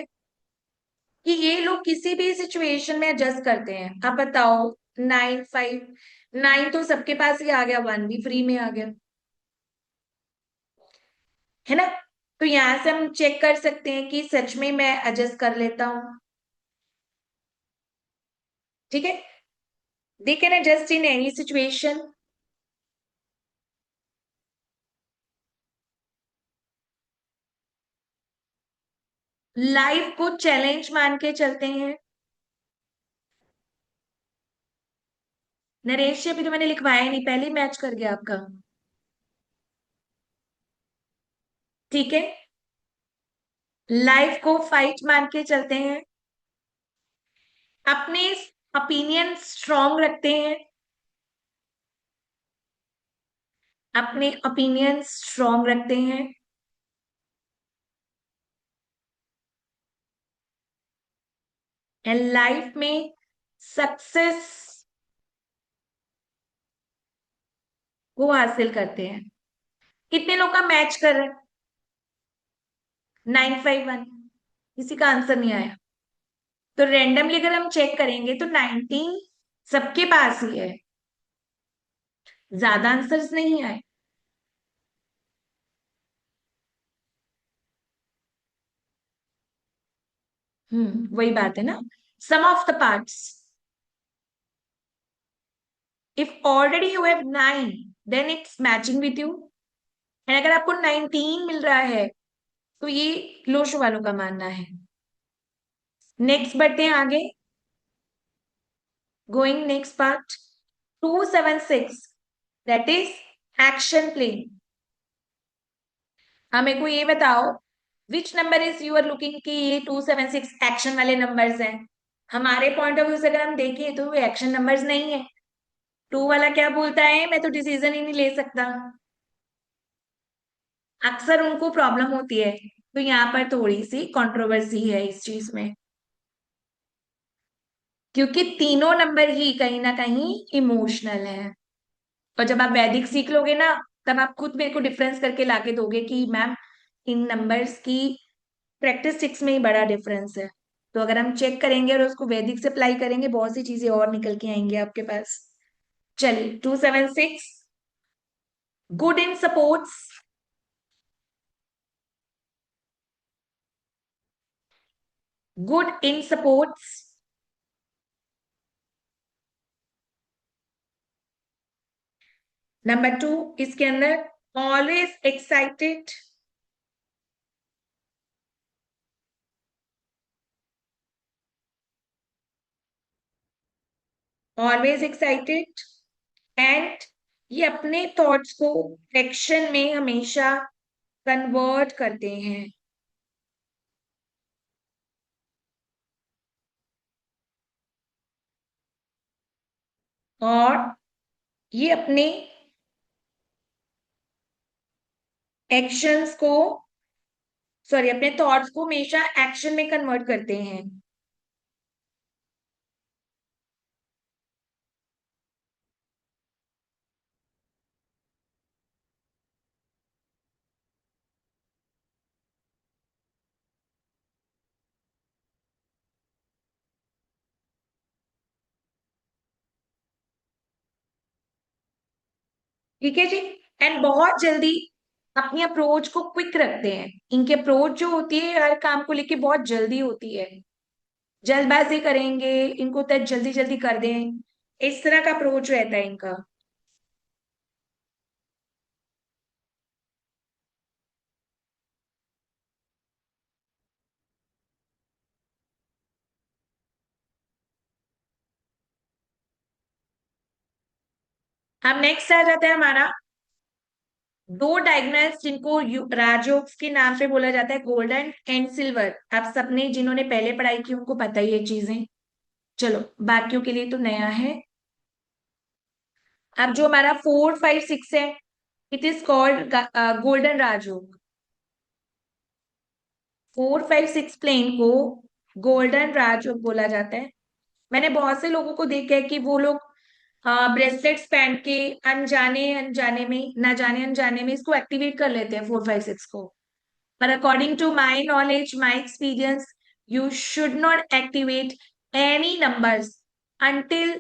कि ये लोग किसी भी सिचुएशन में एडजस्ट करते हैं। अब बताओ, 959 तो सबके पास ही आ गया, 1 भी फ्री में आ गया, है ना। तो यहां से हम चेक कर सकते हैं कि सच में मैं एडजस्ट कर लेता हूं। ठीक है, they can adjust in any situation. Life को चैलेंज मान के चलते हैं। नरेश जी, अभी तो मैंने लिखवाया ही नहीं, पहले ही मैच कर गया आपका। ठीक है, लाइफ को फाइट मान के चलते हैं। अपने ओपिनियन स्ट्रॉन्ग रखते हैं। अपने ओपिनियन स्ट्रॉन्ग रखते हैं। एंड लाइफ में सक्सेस को हासिल करते हैं। कितने लोग का मैच कर रहे हैं? 951। किसी का आंसर नहीं आया। तो रेंडमली अगर हम चेक करेंगे तो 19 सबके पास ही है। ज्यादा आंसर्स नहीं आए। वही बात है ना, sum of the parts. If already you have 9 then it's matching with you. And अगर आपको 19 मिल रहा है तो ये लोशो वालों का मानना है। नेक्स्ट बढ़ते हैं आगे। Going next part, 276, that is action plane. हमें को ये बताओ which number is you are looking कि ये 276 एक्शन वाले नंबर्स हैं। हमारे पॉइंट ऑफ व्यू से अगर हम देखें तो वो एक्शन नंबर्स नहीं है। 2 वाला क्या बोलता है, मैं तो डिसीजन ही नहीं ले सकता। अक्सर उनको प्रॉब्लम होती है। तो यहाँ पर थोड़ी सी कंट्रोवर्सी है इस चीज में, क्योंकि तीनों नंबर ही कहीं ना कहीं इमोशनल है। और जब आप वैदिक सीख लोगे ना, तब आप खुद मेरे को डिफरेंस करके लाके दोगे कि मैम इन नंबर्स की प्रैक्टिस में ही बड़ा डिफरेंस है। तो अगर हम चेक करेंगे और उसको वैदिक से अप्लाई करेंगे, बहुत सी चीजें और निकल के आएंगे आपके पास। चलिए, 276 good in supports. Good in supports. Number 2 इसके अंदर always excited. Always excited, and ये अपने थॉट्स को एक्शन में हमेशा कन्वर्ट करते हैं। और ये अपने एक्शंस को, सॉरी, अपने थॉट्स को हमेशा एक्शन में कन्वर्ट करते हैं। ठीक है जी। एंड बहुत जल्दी अपनी अप्रोच को क्विक रखते हैं। इनकी अप्रोच जो होती है हर काम को लेके बहुत जल्दी होती है। जल्दबाजी करेंगे, इनको तो जल्दी जल्दी कर दें, इस तरह का अप्रोच रहता है इनका। अब नेक्स्ट आ जाता है हमारा दो डायगोनल्स, जिनको राजयोग के नाम से बोला जाता है, गोल्डन एंड सिल्वर। आप सबने जिन्होंने पहले पढ़ाई की उनको पता ही ये चीजें। चलो, बाकियों के लिए तो नया है। अब जो हमारा 4, 5, 6 है, it is called golden Rajyog. 4, 5, 6 plane को गोल्डन राजयोग बोला जाता है। मैंने बहुत से लोगों को देखा है कि वो लोग ब्रेसलेट्स पहन के अनजाने अनजाने में, ना जाने अनजाने में इसको एक्टिवेट कर लेते हैं 4, 5, 6 को। पर according to my knowledge, my experience, you should not activate any numbers until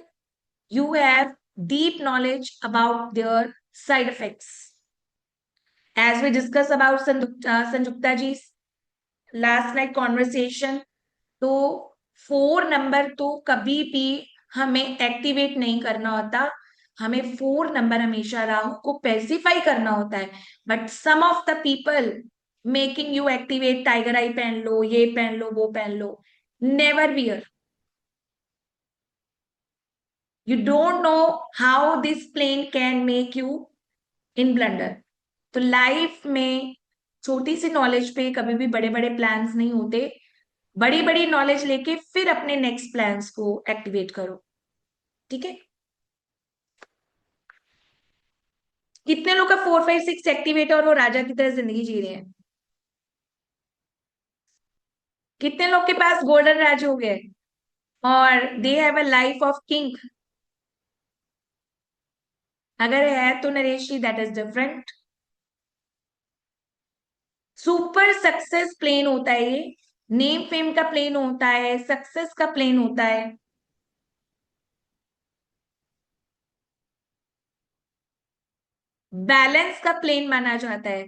you have deep knowledge about their side effects. As we discussed about Sanjukta ji's last night conversation, तो 4 नंबर तो कभी भी हमें एक्टिवेट नहीं करना होता। हमें 4 नंबर हमेशा राहु को पेसिफाई करना होता है। But some of the people making you activate, tiger eye पहन लो, ये पहन लो, वो पहन लो, never wear. You don't know how this plain can make you in blunder. तो लाइफ में छोटी सी नॉलेज पे कभी भी बड़े बड़े प्लान्स नहीं होते। बड़ी बड़ी नॉलेज लेके फिर अपने नेक्स्ट प्लान्स को एक्टिवेट करो। ठीक है। कितने लोग का 4, 5, 6 एक्टिवेट और वो राजा की तरह जिंदगी जी रहे हैं? कितने लोग के पास गोल्डन राज हो गए और they have a life of king? अगर है तो Naresh ji, that is different. Super success plan होता है ये। नेम फेम का प्लेन होता है, सक्सेस का प्लेन होता है। बैलेंस का प्लेन माना जाता है।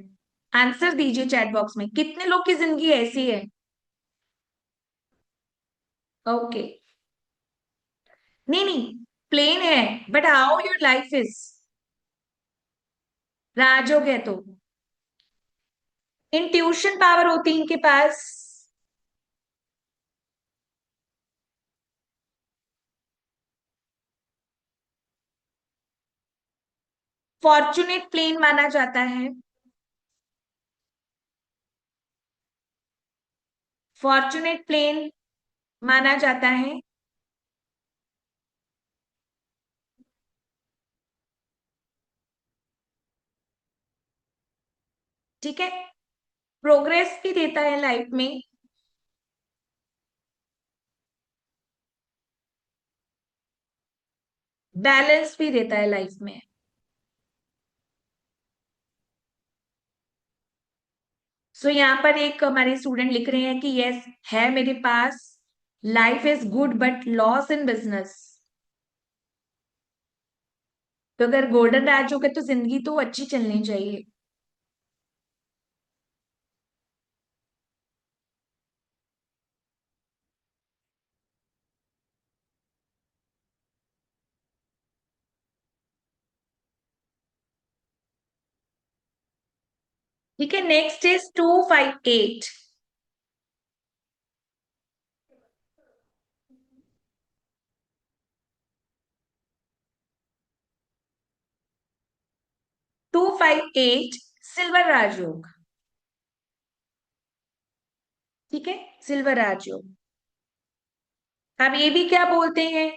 आंसर दीजिए चैट बॉक्स में, कितने लोग की जिंदगी ऐसी है? ओके। नहीं नहीं, प्लेन है, but how your life is. राजयोग है तो इंट्यूशन पावर होती है इनके पास। फॉर्चुनेट प्लेन माना जाता है। फॉर्चुनेट प्लेन माना जाता है। ठीक है। प्रोग्रेस भी देता है लाइफ में। बैलेंस भी देता है लाइफ में। सो यहाँ पर एक हमारे स्टूडेंट लिख रहे हैं कि यस, है मेरे पास। Life is good but loss in business. तो अगर गोल्डन राज हो गए तो जिंदगी तो अच्छी चलनी चाहिए। ठीक है, नेक्स्ट इज 2, 5, 8। 258 सिल्वर राजयोग। ठीक है, सिल्वर राजयोग। अब ये भी क्या बोलते हैं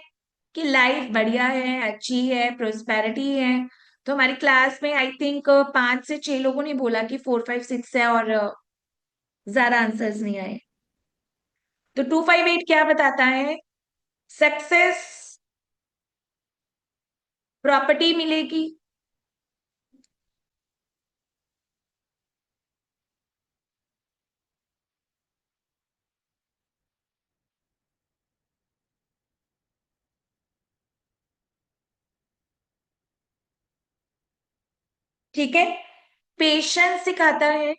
कि लाइफ बढ़िया है, अच्छी है, प्रोस्पेरिटी है। तो हमारी क्लास में आई थिंक 5 से 6 लोगों ने बोला कि 4, 5, 6 है, और ज्यादा आंसर्स नहीं आए। तो 258 क्या बताता है? सक्सेस, प्रॉपर्टी मिलेगी। ठीक है, पेशेंस सिखाता है।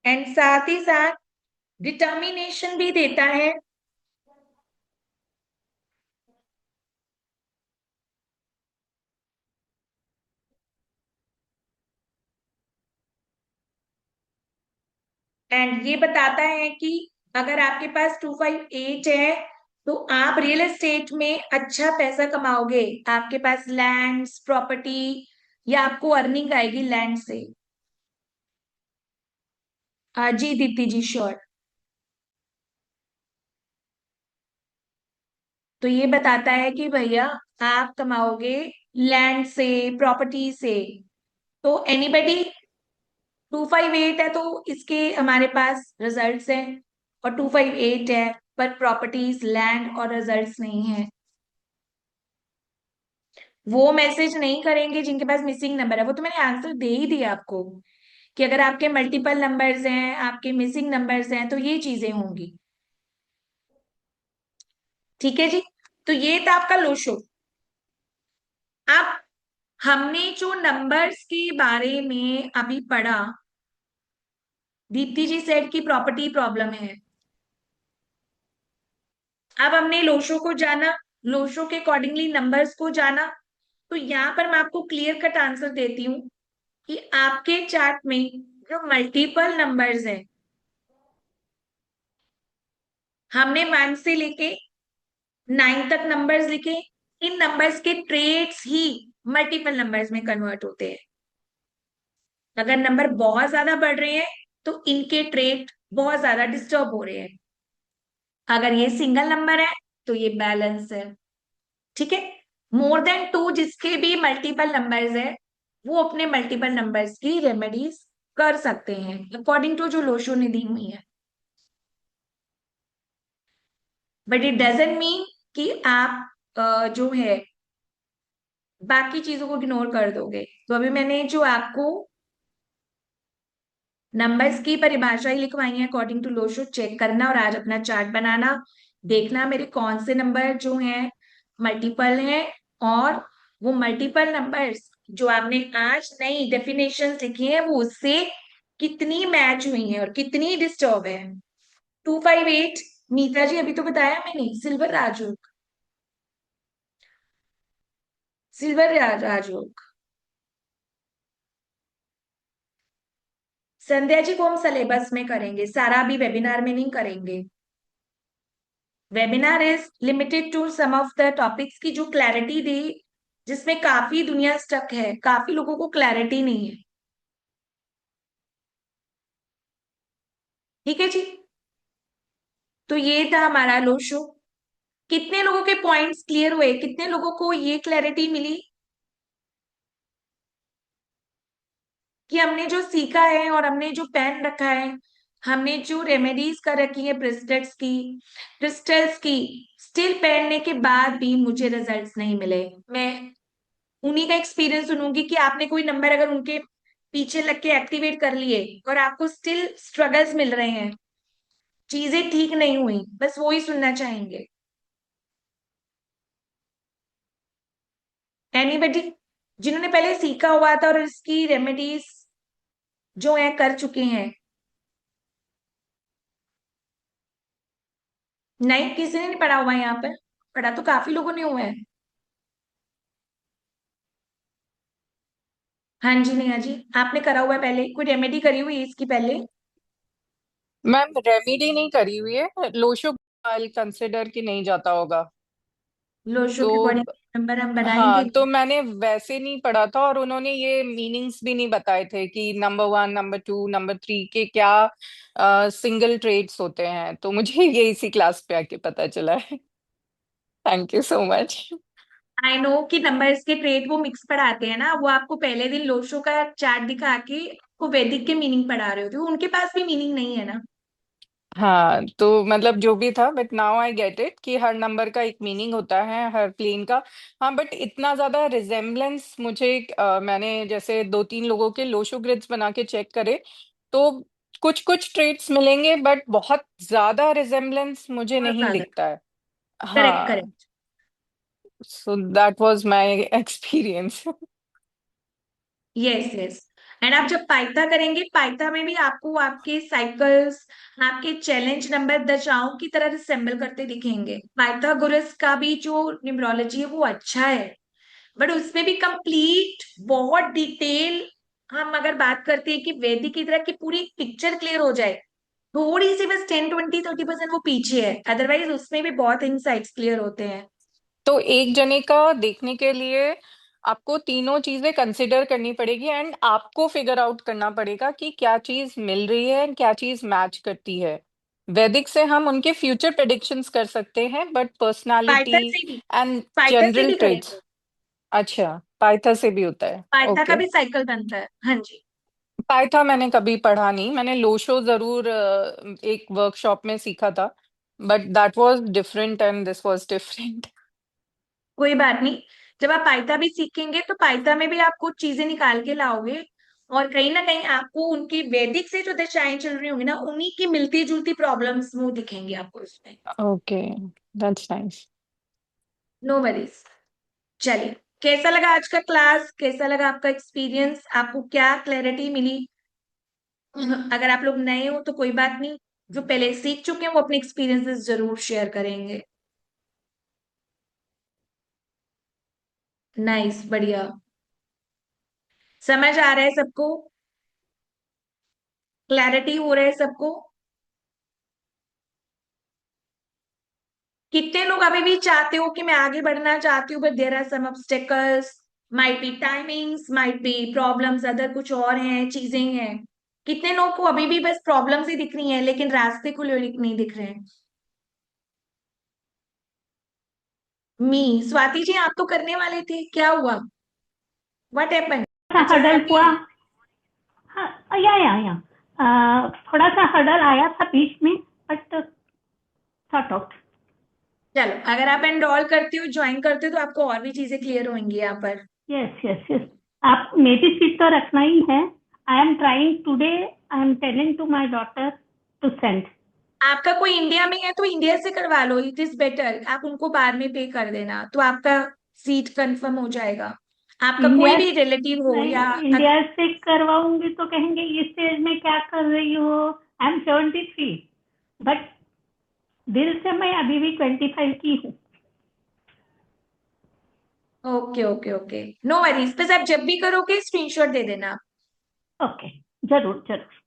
एंड साथ ही साथ डिटर्मिनेशन भी देता है। एंड ये बताता है कि अगर आपके पास 258 है तो आप रियल एस्टेट में अच्छा पैसा कमाओगे। आपके पास लैंड्स, प्रॉपर्टी, या आपको अर्निंग आएगी लैंड से। जी दीप्ति जी, श्योर। तो ये बताता है कि भैया आप कमाओगे लैंड से, प्रॉपर्टी से। तो एनीबडी, 258 है तो इसके हमारे पास रिजल्ट्स हैं, और 258 है पर प्रॉपर्टीज, लैंड और रिजल्ट्स नहीं है। वो मैसेज नहीं करेंगे जिनके पास मिसिंग नंबर है। वो तो मैंने आंसर दे ही दिया आपको कि अगर आपके मल्टीपल नंबर्स हैं, आपके मिसिंग नंबर्स हैं, तो ये चीजें होंगी। ठीक है जी। तो ये था आपका लोशो। अब हमने जो नंबर्स के बारे में अभी पढ़ा, दीप्ति जी सेट की प्रॉपर्टी प्रॉब्लम है। अब हमने लोशो को जाना, लोशो के अकॉर्डिंगली नंबर्स को जाना। तो यहां पर मैं आपको क्लियर कट आंसर देती हूँ कि आपके चार्ट में जो मल्टीपल नंबर्स हैं, हमने 1 से लेके 9 तक नंबर्स लिखे। इन नंबर्स के ट्रेड्स ही मल्टीपल नंबर्स में कन्वर्ट होते हैं। अगर नंबर बहुत ज्यादा बढ़ रहे हैं तो इनके ट्रेड बहुत ज्यादा डिस्टर्ब हो रहे हैं। अगर ये सिंगल नंबर है तो ये बैलेंस है। ठीक है। मोर देन 2 जिसके भी मल्टीपल नंबर्स है, वो अपने मल्टीपल नंबर्स की रेमेडीज कर सकते हैं अकॉर्डिंग टू जो लोशो ने दी हुई है। बट इट डजेंट मीन कि आप जो है बाकी चीजों को इग्नोर कर दोगे। तो अभी मैंने जो आपको नंबर्स की परिभाषा ही लिखवाई है अकॉर्डिंग टू लोशो, चेक करना और आज अपना चार्ट बनाना, देखना मेरे कौन से नंबर जो हैं मल्टीपल हैं, और वो मल्टीपल नंबर्स जो आपने आज नई डेफिनेशन लिखी है वो उससे कितनी मैच हुई है और कितनी डिस्टर्ब है। 258, मीता जी अभी तो बताया मैंने, सिल्वर राजयोग, सिल्वर राजयोग। संध्या जी को हम सिलेबस में करेंगे, सारा अभी वेबिनार में नहीं करेंगे। Webinar is limited to some of the topics की जो क्लैरिटी दी, जिसमें काफी दुनिया स्टक है, काफी लोगों को क्लैरिटी नहीं है। ठीक है जी। तो ये था हमारा लो शो। कितने लोगों के पॉइंट्स क्लियर हुए, कितने लोगों को ये क्लैरिटी मिली कि हमने जो सीखा है और हमने जो पेन रखा है, हमने जो रेमेडीज कर रखी है क्रिस्टल्स की, स्टिल पहनने के बाद भी मुझे रिजल्ट्स नहीं मिले। मैं उन्हीं का एक्सपीरियंस सुनूंगी कि आपने कोई नंबर अगर उनके पीछे लग के एक्टिवेट कर लिए और आपको स्टिल स्ट्रगल्स मिल रहे हैं, चीजें ठीक नहीं हुई, बस वो ही सुनना चाहेंगे। एनीबडी जिन्होंने पहले सीखा हुआ था और इसकी रेमेडीज जो है कर चुके हैं? नहीं, किसी ने नहीं पढ़ा हुआ है यहाँ पर। पढ़ा तो काफी लोगों ने हुआ है। हाँ जी नेहा जी, आपने करा हुआ है पहले, कोई रेमेडी करी हुई है इसकी पहले? मैम रेमेडी नहीं करी हुई है, लोशो कंसिडर कि नहीं जाता होगा। लोशो के तो अकॉर्डिंग नंबर हम बनाएंगे। हाँ, तो मैंने वैसे नहीं पढ़ा था, और उन्होंने ये मीनिंग्स भी नहीं बताए थे कि number one, number two, number three के क्या सिंगल ट्रेड्स होते हैं। तो मुझे ये इसी क्लास पे आके पता चला है। Thank you so much. I know कि नंबर्स के ट्रेड वो मिक्स पढ़ाते हैं ना, वो आपको पहले दिन लोशो का चार्ट दिखा के वो वैदिक के मीनिंग पढ़ा रहे होते, उनके पास भी मीनिंग नहीं है ना। हाँ, तो मतलब जो भी था, but now I get it कि हर नंबर का एक मीनिंग होता है, हर प्लेन का। हाँ, बट इतना ज्यादा रिजेम्बलेंस मुझे मैंने जैसे दो तीन लोगों के लोशो ग्रिड्स बना के चेक करे, तो कुछ कुछ ट्रेड्स मिलेंगे, बट बहुत ज्यादा रिजेम्बलेंस मुझे बहुत नहीं ज्यादा। दिखता है। करेक्ट हाँ, correct. So that was my experience. Yes yes. And आप जब पाइथा करेंगे, पाइथा में भी आपको आपके साइकिल्स, आपके चैलेंज नंबर दशाओं की तरह रिसेंबल करते दिखेंगे। पाइथागोरस का भी जो न्यूमरोलॉजी है वो अच्छा है, बट उसमें भी कंप्लीट बहुत डिटेल। हम अगर बात करते हैं कि वैदिक की तरह की पूरी पिक्चर क्लियर हो जाए, थोड़ी सी बस 10 20 30% वो पीछे है, अदरवाइज उसमें भी बहुत इनसाइट्स क्लियर होते हैं। तो एक जने का देखने के लिए आपको तीनों चीजें कंसिडर करनी पड़ेगी, एंड आपको फिगर आउट करना पड़ेगा कि क्या चीज मिल रही है एंड क्या चीज मैच करती है। वैदिक से हम उनके फ्यूचर प्रेडिक्शंस कर सकते हैं, बट पर्सनालिटी पाइथा से भी, एंड पाइथा से जनरल भी ट्रेड्स। करेंगे। अच्छा, पाइथा से भी होता है? पाइथा का ओके। भी साइकिल बनता है, हाँ जी। पाइथा मैंने कभी पढ़ा नहीं, मैंने लोशो जरूर एक वर्कशॉप में सीखा था, but that was different and this was different. कोई बात नहीं, जब आप पाइथा भी सीखेंगे तो पाइथा में भी आप कुछ चीजें निकाल के लाओगे, और कहीं ना कहीं आपको उनकी वैदिक से जो दशाएं चल रही होंगी ना, उन्हीं की मिलती जुलती प्रॉब्लम्स वो दिखेंगी आपको उसमें। Okay, that's nice. No worries. चलिए, कैसा लगा आज का क्लास, कैसा लगा आपका एक्सपीरियंस, आपको क्या क्लैरिटी मिली? अगर आप लोग नए हो तो कोई बात नहीं, जो पहले सीख चुके हैं वो अपने एक्सपीरियंसेस जरूर शेयर करेंगे। नाइस, बढ़िया। समझ आ रहा है सबको? क्लैरिटी हो रहा है सबको? कितने लोग अभी भी चाहते हो कि मैं आगे बढ़ना चाहती हूँ, but there are some obstacles, might be timings, might be problems, other कुछ और हैं, चीजें हैं। कितने लोग को अभी भी बस प्रॉब्लम्स ही दिख रही हैं, लेकिन रास्ते खुले नहीं दिख रहे हैं? मी स्वाति जी, आप तो करने वाले थे, क्या हुआ? What happened? सा अच्छा, हडल करनी हुआ। है। हाँ, या थोड़ा सा हडल आया था बीच में, बट सॉर्ट आउट। चलो, अगर आप एनरोल करते हो, ज्वाइन करते हो, तो आपको और भी चीजें क्लियर होंगी यहाँ पर। Yes yes yes. आप मेरी सीट तो रखना ही है। I am trying today, I am telling to my daughter to send. आपका कोई इंडिया में है तो इंडिया से करवा लो, इट इज बेटर। आप उनको बाद में पे कर देना तो आपका सीट कंफर्म हो जाएगा। आपका कोई इंडिया, भी रिलेटिव हो नहीं, या इंडिया से करवाऊंगी तो कहेंगे इस एज में क्या कर रही हो। आई एम 73, बट दिल से मैं अभी भी 25 की हूँ। Okay okay okay, no worries, बस आप जब भी करोगे स्क्रीनशॉट दे देना आप। ओके, जरूर जरूर।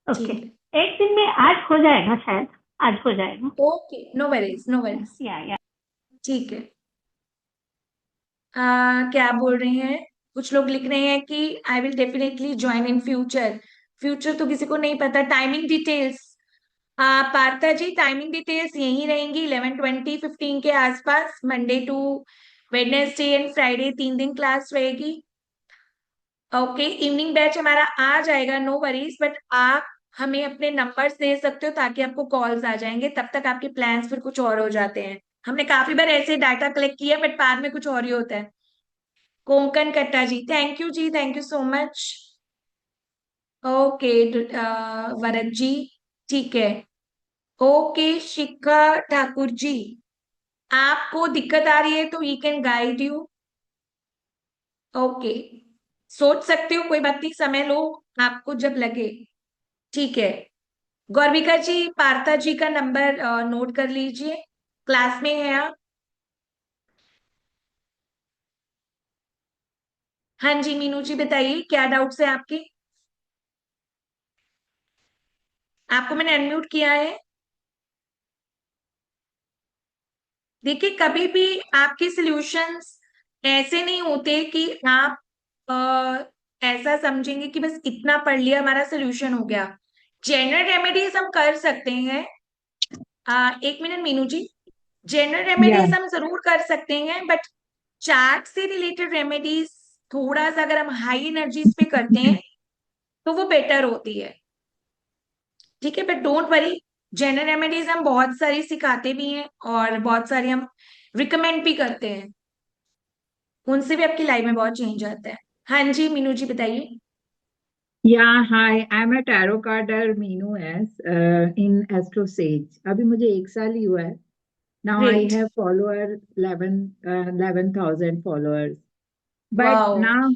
ओके, ठीक है। एक दिन में आज हो जाएगा शायद। आज हो जाएगा। Okay, no worries no worries. या ठीक है। क्या बोल रहे हैं? कुछ लोग लिख रहे हैं कि I will definitely join in future. Future तो किसी को नहीं पता। Timing details, Partha ji, timing details यही रहेंगी, 11 20 15 के आसपास, Monday to Wednesday and Friday 3 दिन क्लास रहेगी। ओके, इवनिंग बैच हमारा आ जाएगा, नो वरीज, बट आप हमें अपने नंबर्स दे सकते हो ताकि आपको कॉल्स आ जाएंगे, तब तक आपके प्लान्स फिर कुछ और हो जाते हैं। हमने काफी बार ऐसे डाटा कलेक्ट किया, बट बाद में कुछ और ही होता है। Konkan Katta ji, thank you ji, thank you so much. Okay, Varad ji, ठीक है। ओके, शिखा ठाकुर जी, आपको दिक्कत आ रही है तो we can guide you. Okay, सोच सकते हो, कोई बात नहीं, समय लो आपको जब लगे। ठीक है। गौरविका जी, पार्था जी का नंबर नोट कर लीजिए, क्लास में है आप। हाँ जी मीनू जी बताइए, क्या डाउट्स है आपके? आपको मैंने अनम्यूट किया है। देखिए, कभी भी आपके सॉल्यूशंस ऐसे नहीं होते कि आप ऐसा समझेंगे कि बस इतना पढ़ लिया हमारा सॉल्यूशन हो गया। जनरल रेमेडीज हम कर सकते हैं। एक मिनट मीनू जी। जनरल या रेमेडीज हम जरूर कर सकते हैं, बट चार्ट से रिलेटेड रेमेडीज थोड़ा सा अगर हम हाई एनर्जीज पे करते हैं तो वो बेटर होती है। ठीक है, but don't worry, general remedies हम बहुत सारी सिखाते भी हैं और बहुत सारी हम रिकमेंड भी करते हैं। उनसे भी आपकी लाइफ में बहुत चेंज आता है। हाँ जी मीनू जी बताइए। या हाय, आई एम अ टैरो कार्डर मीनू एस इन एस्ट्रो सेज। अभी मुझे 1 साल ही हुआ है। Now I great. Have follower 11,000 followers. But wow. Now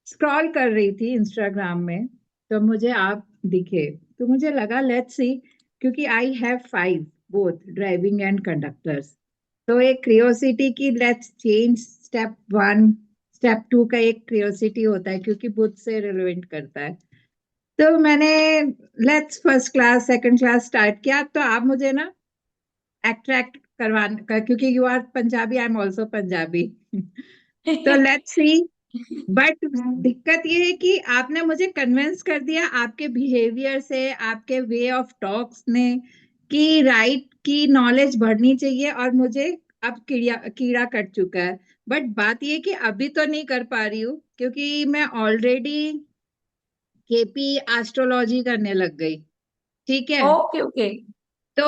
scroll कर रही थी इंस्टाग्राम में, तो मुझे आप दिखे, तो मुझे लगा लेट्स सी, क्योंकि I have 5 both driving and conductors. तो एक क्रियोसिटी की लेट्स चेंज स्टेप 1 स्टेप 2 का एक क्रियोसिटी होता है, क्योंकि बुद्ध से रिलेवेंट करता है। तो मैंने let's first class second class start किया। तो आप मुझे ना अट्रैक्ट क्योंकि you are Punjabi, I am also Punjabi. तो लेट्स सी। बट दिक्कत ये है कि आपने मुझे कन्विंस कर दिया आपके बिहेवियर से, आपके वे ऑफ टॉक्स ने, कि राइट की नॉलेज बढ़नी चाहिए, और मुझे अब कीड़ा कीड़ा कट चुका है। बट बात ये कि अभी तो नहीं कर पा रही हूँ, क्योंकि मैं ऑलरेडी केपी एस्ट्रोलॉजी करने लग गई। ठीक है। Okay okay. तो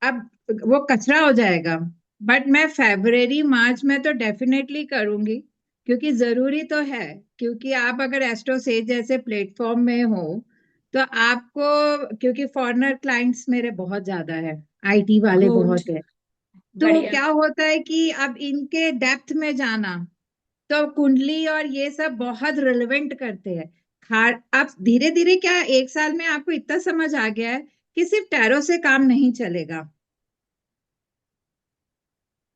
अब वो कचरा हो जाएगा। बट मैं फेब्रवरी मार्च में तो डेफिनेटली करूंगी, क्योंकि जरूरी तो है। क्योंकि आप अगर एस्ट्रोसेज जैसे प्लेटफॉर्म में हो, तो आपको, क्योंकि फॉरेनर क्लाइंट्स मेरे बहुत ज्यादा है, आईटी वाले गुड। बहुत है। तो बढ़िया। क्या होता है कि अब इनके डेप्थ में जाना, तो कुंडली और ये सब बहुत रिलेवेंट करते हैं। खार अब धीरे धीरे क्या 1 साल में आपको इतना समझ आ गया है कि सिर्फ टैरो से काम नहीं चलेगा।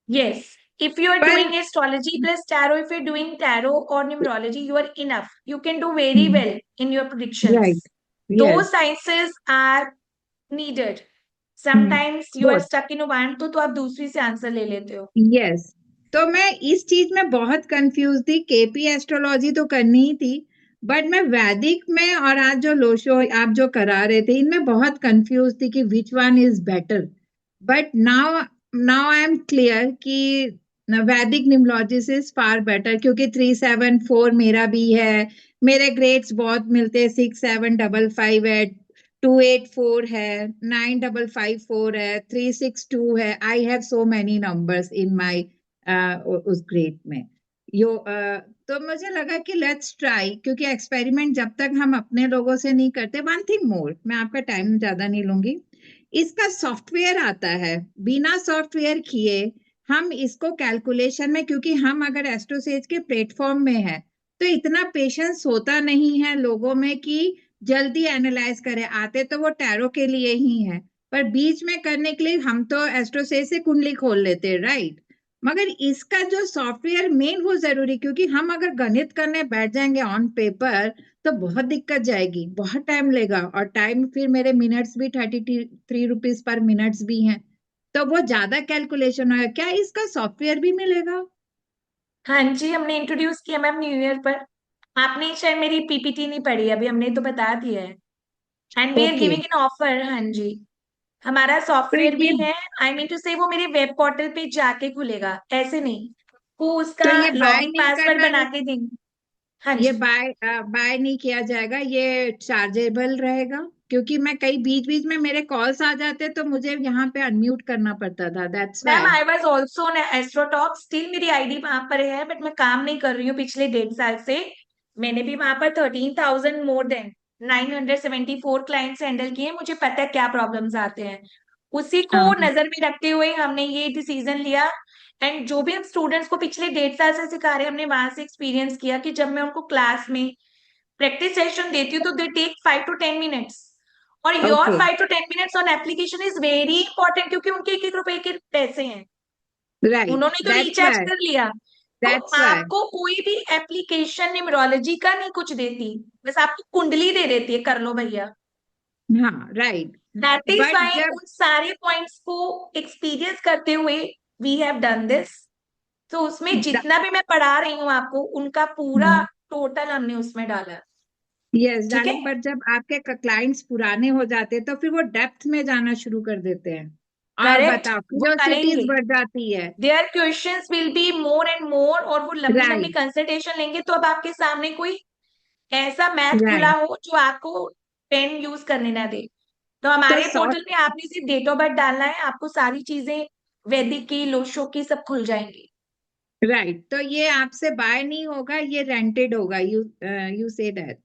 Yes. If you are पर doing astrology plus tarot, if you're doing tarot or numerology, you are enough. You can do very well in your right, predictions. Those yes, sciences are needed. Sometimes you are both, stuck in one, तो आप दूसरी से आंसर ले लेते हो। यस। तो मैं इस चीज में बहुत कंफ्यूज थी। केपी एस्ट्रोलॉजी तो करनी ही थी, बट मैं वैदिक में और आज जो लोशो आप जो करा रहे थे, इनमें बहुत कंफ्यूज थी कि which one is better. But now now I am clear कि वैदिक न्यूमरोलॉजिस्ट इज फार बेटर, क्योंकि 374 मेरा भी है। मेरे ग्रेड्स बहुत मिलते हैं, 6755 है, 284 है, 9554 है, 362 है। I have so many numbers in my उस ग्रेड में। तो मुझे लगा कि लेट्स ट्राई, क्योंकि एक्सपेरिमेंट जब तक हम अपने लोगों से नहीं करते। वन थिंग मोर, मैं आपका टाइम ज्यादा नहीं लूंगी। इसका सॉफ्टवेयर आता है, बिना सॉफ्टवेयर किए हम इसको कैलकुलेशन में, क्योंकि हम अगर एस्ट्रोसेज के प्लेटफॉर्म में है, तो इतना पेशेंस होता नहीं है लोगों में कि जल्दी एनालाइज करे। आते तो वो टैरो के लिए ही है, पर बीच में करने के लिए हम तो एस्ट्रोसेज से कुंडली खोल लेते हैं, राइट। मगर इसका जो सॉफ्टवेयर मेन वो जरूरी, क्योंकि हम अगर गणित करने बैठ जाएंगे ऑन पेपर, तो बहुत दिक्कत जाएगी, बहुत टाइम लेगा। और टाइम फिर मेरे मिनट्स भी 33 रुपीज पर मिनट्स भी हैं, तो वो ज्यादा कैलकुलेशन होगा। क्या इसका सॉफ्टवेयर भी मिलेगा? हाँ जी, हमने इंट्रोड्यूस किया मैम न्यू ईयर पर। आपने शायद मेरी पीपीटी नहीं पढ़ी अभी, हमने तो बता दिया है। And we are okay. Giving an offer. हाँ जी, हमारा तो सॉफ्टवेयर भी ये है। आई मीन टू से वो मेरे वेब पोर्टल पे जाके खुलेगा, ऐसे नहीं। वो तो उसका ये बाय लॉगिन नहीं पासवर्ड करना, बना के देंगे। हाँ ये जी। बाय नहीं किया जाएगा, ये चार्जेबल रहेगा? क्योंकि मैं कई बीच बीच में मेरे कॉल्स आ जाते, तो मुझे यहाँ पे अनम्यूट करना पड़ता था, that's ma'am Y. I was also on AstroTalk, still मेरी आईडी वहां पर है, बट मैं काम नहीं कर रही हूँ पिछले 1.5 साल से। मैंने भी वहां पर 13,000 मोर देन 974 क्लाइंट्स हैंडल किए। मुझे पता है क्या प्रॉब्लम्स आते हैं। उसी को नजर में रखते हुए हमने ये डिसीजन लिया। एंड जो भी हम स्टूडेंट्स को पिछले 1.5 साल से सिखा रहे हैं, हमने वहां से एक्सपीरियंस किया कि जब मैं उनको क्लास में प्रैक्टिस सेशन देती हूँ तो दे टेक 5 to 10 मिनट्स। और your okay, 5 to 10 minutes on application is very important, क्योंकि उनके 1 1 रुपए के पैसे हैं। राइट, उन्होंने तो दैट्स रिचार्ज वाई। कर लिया, तो दैट्स वाई। आपको कोई भी एप्लीकेशन न्यूमरोलॉजी का नहीं कुछ देती, बस आपको कुंडली दे देती है, कर लो भैया। हाँ right. That is but why जब उन सारे पॉइंट्स को एक्सपीरियंस करते हुए वी हैव डन दिस। तो उसमें जितना भी मैं पढ़ा रही हूँ आपको, उनका पूरा टोटल हमने उसमें डाला है। यस ठीक है। डार्लिंग, बट जब आपके क्लाइंट्स पुराने हो जाते हैं तो फिर वो डेप्थ में जाना शुरू कर देते हैं, और करेक्ट, बताओ वो क्यूरियोसिटीज करेंगे। बढ़ जाती है। Their questions will be more and more, और वो लंबी लंबी राइट कंसल्टेशन लेंगे। तो अब आपके सामने कोई ऐसा मैथ खुला राइट। हो जो आपको पेन यूज करने ना दे, तो तो हमारे पोर्टल में सॉफ्ट आपने सिर्फ डेट ऑफ बर्थ डालना है, आपको सारी चीजें वैदिक की, लोशो की सब खुल जाएंगी। राइट, तो ये आपसे बाय नहीं होगा, ये रेंटेड होगा, यू से दैट।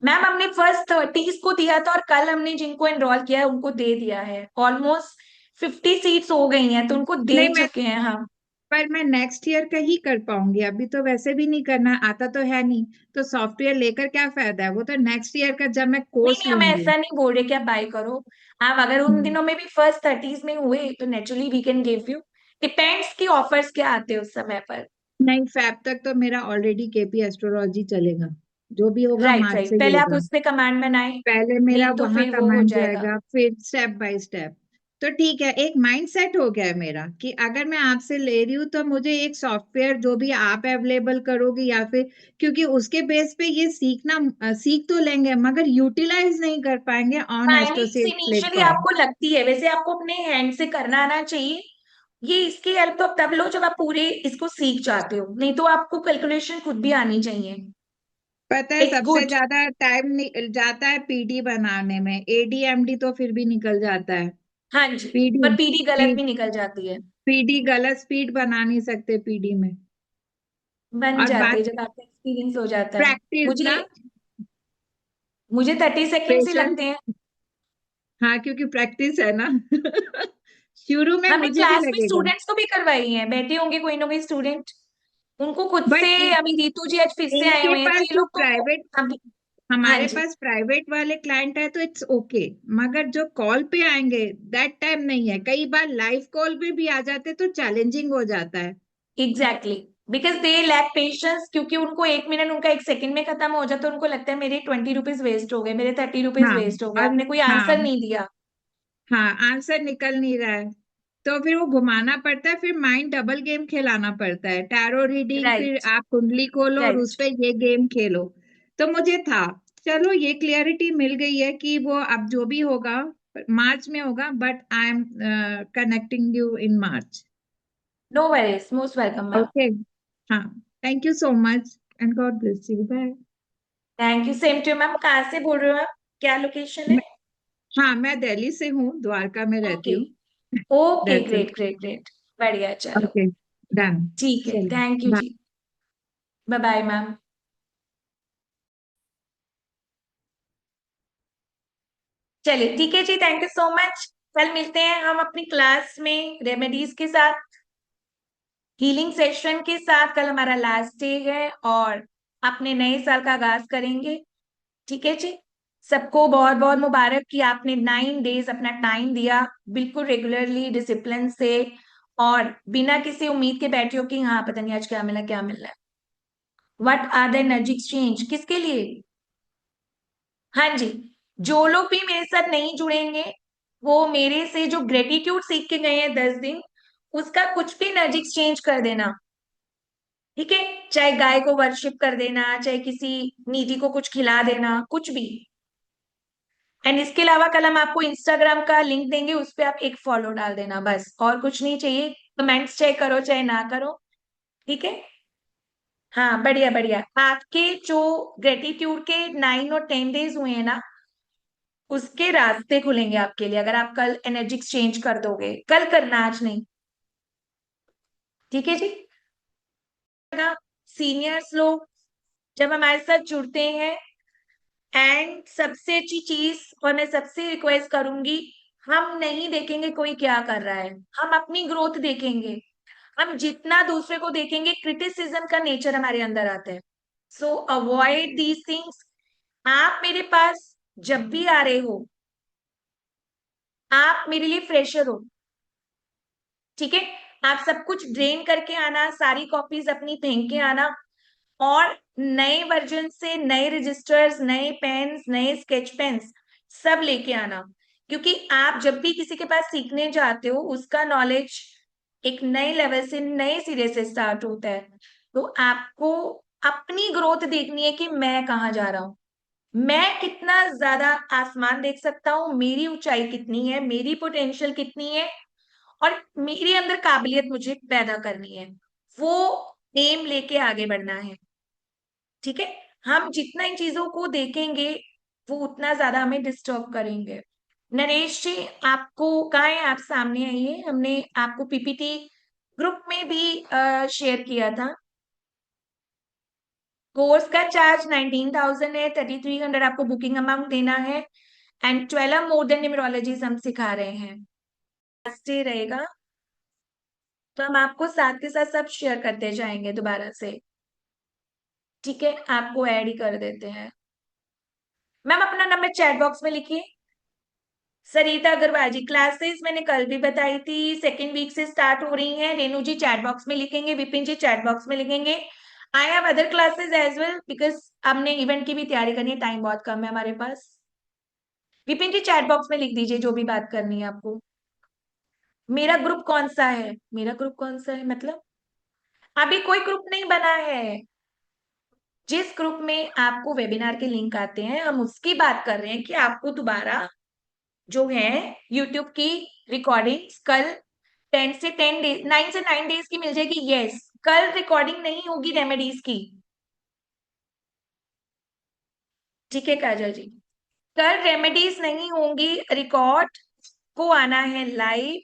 मैम हमने फर्स्ट 30 को दिया था, और कल हमने जिनको एनरोल किया है उनको दे दिया है। ऑलमोस्ट 50 सीट्स हो गई हैं, तो उनको दे नहीं मैं, चुके हैं हम। पर मैं नेक्स्ट ईयर का ही कर पाऊंगी, अभी तो वैसे भी नहीं करना आता तो है नहीं। तो सॉफ्टवेयर लेकर क्या फायदा है, वो तो नेक्स्ट ईयर का जब मैं नहीं कोर्स नहीं, हम लूंगी। ऐसा नहीं बोल रहे कि आप बाय करो। आप अगर उन हम्म। दिनों में भी फर्स्ट 30s में हुए तो naturally we can give you. Depends की ऑफर्स क्या आते हैं उस समय पर। नहीं, फैब तक तो मेरा ऑलरेडी केपी एस्ट्रोलॉजी चलेगा, जो भी होगा राइट मार्च राइट, से ही पहले आप होगा। उस पे कमांड बनाए, पहले मेरा नहीं तो वहां फिर वो हो कमांड जाएगा। जाएगा, फिर स्टेप बाय स्टेप। तो ठीक है, एक माइंड सेट हो गया है मेरा कि अगर मैं आपसे ले रही हूँ तो मुझे एक सॉफ्टवेयर जो भी आप अवेलेबल करोगे, या फिर क्योंकि उसके बेस पे ये सीखना, सीख तो लेंगे मगर यूटिलाइज नहीं कर पाएंगे on timings AstroSat initially platform. आपको लगती है, वैसे आपको अपने हैंड से करना आना चाहिए। ये इसकी हेल्प तो तब लो जब आप पूरे इसको सीख जाते हो, नहीं तो आपको कैलकुलेशन खुद भी आनी चाहिए। पता है इट्स सबसे गुड। ज्यादा टाइम जाता है पीडी बनाने में, एडीएमडी तो फिर भी निकल जाता है। हाँ जी, पर पीडी, पीडी गलत भी निकल जाती है। पीडी गलत स्पीड बना नहीं सकते पीडी में। बन और जाती बात है जब आपका एक्सपीरियंस हो जाता है। प्रैक्टिस मुझे ना, मुझे 30 सेकेंड्स ही पेशेंस। लगते हैं। हाँ क्योंकि प्रैक्टिस है ना। शुरू में हमने मुझे भी क्लास में लगेगा, स्टूडेंट्स को भी करवाई है, बैठे होंगे कोई ना कोई स्टूडेंट, उनको खुद बट से। अभी रितु जी आज फिर से आए इनके हुए हैं, तो पास ये जो लोग तो प्राइवेट, अभी। हाँ हमारे जी। पास प्राइवेट वाले क्लाइंट है तो इट्स ओके, मगर जो कॉल पे आएंगे दैट टाइम नहीं है, कई बार लाइव कॉल पे भी आ जाते तो चैलेंजिंग हो जाता है। Exactly, because they lack patience, क्योंकि उनको 1 मिनट उनका 1 सेकंड में खत्म हो जाता है, तो उनको लगता है मेरे 20 रुपीज वेस्ट हो गए, मेरे 30 रुपीज हाँ वेस्ट हो गए, और आपने कोई हाँ, आंसर नहीं दिया। हाँ आंसर निकल नहीं रहा है, तो फिर वो घुमाना पड़ता है, फिर माइंड डबल गेम खिलाना पड़ता है, टैरो रीडिंग, फिर राइट आप कुंडली खोलो और उस राइट। पे ये गेम खेलो। तो मुझे था, चलो ये क्लियरिटी मिल गई है कि वो अब जो भी होगा मार्च में होगा, but I am connecting you in March. No worries, most welcome ma'am. Okay, हाँ, thank you so much and God bless you, bye. Thank you, same to ma'am. कहाँ से बोल रहे हो आप, क्या लोकेशन है? हाँ मैं दिल्ली से हूँ, द्वारका में रहती ओके हूँ। Okay, that's it. Great great great. बढ़िया, चलो। Okay, done. ठीक है, चलो थैंक यू bye। जी। Bye bye ma'am. चलिए ठीक है जी, थैंक यू सो मच। कल मिलते हैं हम अपनी क्लास में रेमेडीज के साथ, हीलिंग सेशन के साथ। कल हमारा लास्ट डे है, और अपने नए साल का आगाज करेंगे। ठीक है जी। सबको बहुत बहुत मुबारक कि आपने 9 डेज अपना टाइम दिया, बिल्कुल रेगुलरली, डिसिप्लिन से, और बिना किसी उम्मीद के बैठे हो कि हाँ पता नहीं आज क्या मिला क्या मिल रहा है। What are the energy exchange, किसके लिए? हाँ जी। जो लोग भी मेरे साथ नहीं जुड़ेंगे, वो मेरे से जो ग्रेटिट्यूड सीख के गए हैं 10 दिन, उसका कुछ भी एनर्जी एक्सचेंज कर देना। ठीक है, चाहे गाय को वर्शिप कर देना, चाहे किसी नीडी को कुछ खिला देना, कुछ भी। एंड इसके अलावा कल हम आपको इंस्टाग्राम का लिंक देंगे, उस पर आप एक फॉलो डाल देना, बस और कुछ नहीं चाहिए। कमेंट्स चाहे करो चाहे ना करो। ठीक है। हाँ बढ़िया बढ़िया। आपके जो ग्रेटिट्यूड के 9 और 10 डेज हुए हैं ना, उसके रास्ते खुलेंगे आपके लिए, अगर आप कल एनर्जी एक्सचेंज कर दोगे। कल करना, आज नहीं। ठीक है जी। सीनियर्स लोग जब हमारे साथ जुड़ते हैं, एंड सबसे अच्छी चीज, और मैं सबसे रिक्वेस्ट करूंगी, हम नहीं देखेंगे कोई क्या कर रहा है, हम अपनी ग्रोथ देखेंगे। हम जितना दूसरे को देखेंगे, क्रिटिसिज्म का नेचर हमारे अंदर आता है। सो अवॉइड दीज थिंग्स। आप मेरे पास जब भी आ रहे हो, आप मेरे लिए फ्रेशर हो। ठीक है। आप सब कुछ ड्रेन करके आना, सारी कॉपीज अपनी फेंक के आना, और नए वर्जन से नए रजिस्टर्स, नए पेन्स, नए स्केच पेन्स सब लेके आना। क्योंकि आप जब भी किसी के पास सीखने जाते हो, उसका नॉलेज एक नए लेवल से, नए सिरे से स्टार्ट होता है। तो आपको अपनी ग्रोथ देखनी है कि मैं कहाँ जा रहा हूँ, मैं कितना ज्यादा आसमान देख सकता हूँ, मेरी ऊंचाई कितनी है, मेरी पोटेंशियल कितनी है, और मेरे अंदर काबिलियत मुझे पैदा करनी है। वो एम लेके आगे बढ़ना है। ठीक है, हम जितना इन चीजों को देखेंगे वो उतना ज्यादा हमें डिस्टर्ब करेंगे। नरेश जी, आपको कहाँ है, आप सामने आइए, हमने आपको पीपीटी ग्रुप में भी शेयर किया था। कोर्स का चार्ज 19,000 है, 3,300 आपको बुकिंग अमाउंट देना है, एंड 12 मोर देन न्यूमरोलॉजीज हम सिखा रहे हैं। स्टे रहेगा, तो हम आपको साथ के साथ सब शेयर करते जाएंगे दोबारा से। ठीक है, आपको ऐड ही कर देते हैं। मैम अपना नंबर चैट बॉक्स में लिखिए। सरिता अग्रवाल जी, क्लासेस मैंने कल भी बताई थी, सेकेंड वीक से स्टार्ट हो रही हैं। रेनू जी चैट बॉक्स में लिखेंगे, विपिन जी चैट बॉक्स में लिखेंगे। I have other classes as well, because हमने इवेंट की भी तैयारी करनी है, टाइम बहुत कम है हमारे पास। विपिन जी चैट बॉक्स में लिख दीजिए जो भी बात करनी है आपको। मेरा ग्रुप कौन सा है, मेरा ग्रुप कौन सा है मतलब, अभी कोई ग्रुप नहीं बना है। जिस ग्रुप में आपको वेबिनार के लिंक आते हैं, हम उसकी बात कर रहे हैं कि आपको दोबारा जो है यूट्यूब की रिकॉर्डिंग्स कल 10 से 10 डेज, 9 से 9 डेज की मिल जाएगी। यस, कल रिकॉर्डिंग नहीं होगी रेमेडीज की। ठीक है काजल जी, कल रेमेडीज नहीं होंगी, रिकॉर्ड को आना है लाइव।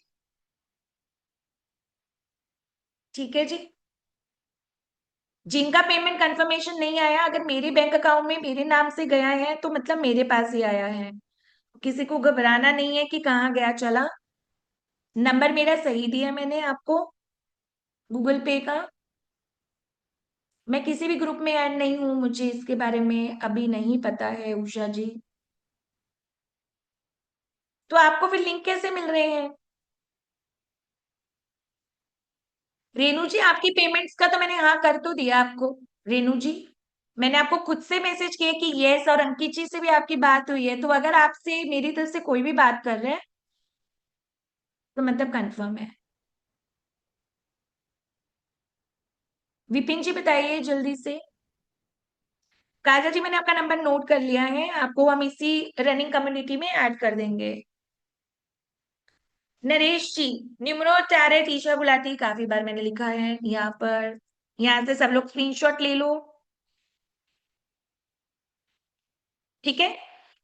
ठीक है जी, जिनका पेमेंट कंफर्मेशन नहीं आया, अगर मेरे बैंक अकाउंट में मेरे नाम से गया है तो मतलब मेरे पास ही आया है। किसी को घबराना नहीं है कि कहाँ गया चला। नंबर मेरा सही दिया मैंने आपको, गूगल पे का। मैं किसी भी ग्रुप में ऐड नहीं हूं, मुझे इसके बारे में अभी नहीं पता है उषा जी। तो आपको फिर लिंक कैसे मिल रहे हैं? रेनू जी, आपकी पेमेंट्स का तो मैंने हाँ कर तो दिया आपको। रेनू जी, मैंने आपको खुद से मैसेज किया कि यस, और अंकित जी से भी आपकी बात हुई है, तो अगर आपसे मेरी तरफ से कोई भी बात कर रहे हैं तो मतलब कंफर्म है। विपिन जी बताइए जल्दी से। काजा जी, मैंने आपका नंबर नोट कर लिया है, आपको हम इसी रनिंग कम्युनिटी में ऐड कर देंगे। नरेश जी, न्यूमरो टैरेट ईशा गुलाटी, काफी बार मैंने लिखा है यहाँ पर, यहाँ से सब लोग स्क्रीनशॉट ले लो। ठीक है,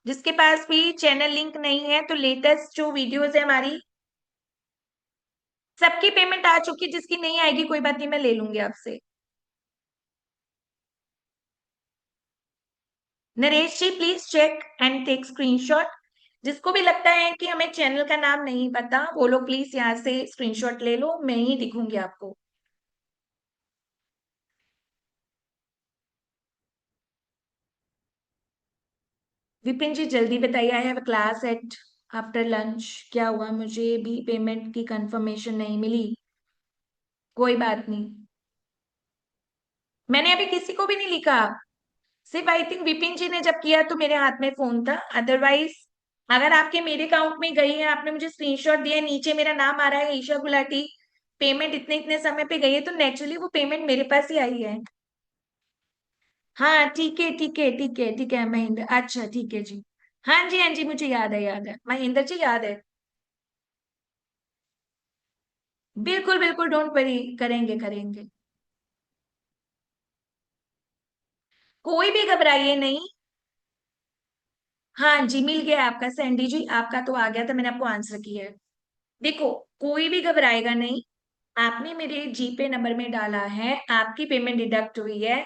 जिसके पास भी चैनल लिंक नहीं है तो लेटेस्ट जो वीडियोस है हमारी, सबकी पेमेंट आ चुकी है, जिसकी नहीं आएगी कोई बात नहीं, मैं ले लूंगी आपसे। Naresh ji please check and take screenshot. जिसको भी लगता है कि हमें चैनल का नाम नहीं पता, वो लोग प्लीज यहाँ से स्क्रीनशॉट ले लो, मैं ही दिखूंगी आपको। विपिन जी जल्दी बताइए, I have class at after lunch. क्या हुआ, मुझे भी पेमेंट की कंफर्मेशन नहीं मिली? कोई बात नहीं, मैंने अभी किसी को भी नहीं लिखा, सिर्फ आई थिंक विपिन जी ने जब किया तो मेरे हाथ में फोन था। अदरवाइज अगर आपके मेरे अकाउंट में गई है, आपने मुझे स्क्रीनशॉट दिया है, नीचे मेरा नाम आ रहा है ईशा गुलाटी, पेमेंट इतने इतने समय पे गई है, तो नेचुरली वो पेमेंट मेरे पास ही आई है। हाँ ठीक है ठीक है ठीक है ठीक है महेंद्र, अच्छा ठीक है जी। हाँ जी हाँ जी, मुझे याद है, याद है महेंद्र जी, याद है। बिल्कुल बिल्कुल, डोंट वरी, करेंगे करेंगे। कोई भी घबराइए नहीं। हाँ जी, मिल गया आपका सैंडी जी, आपका तो आ गया था, मैंने आपको आंसर किया है। देखो, कोई भी घबराएगा नहीं, आपने मेरे जीपे नंबर में डाला है, आपकी पेमेंट डिडक्ट हुई है,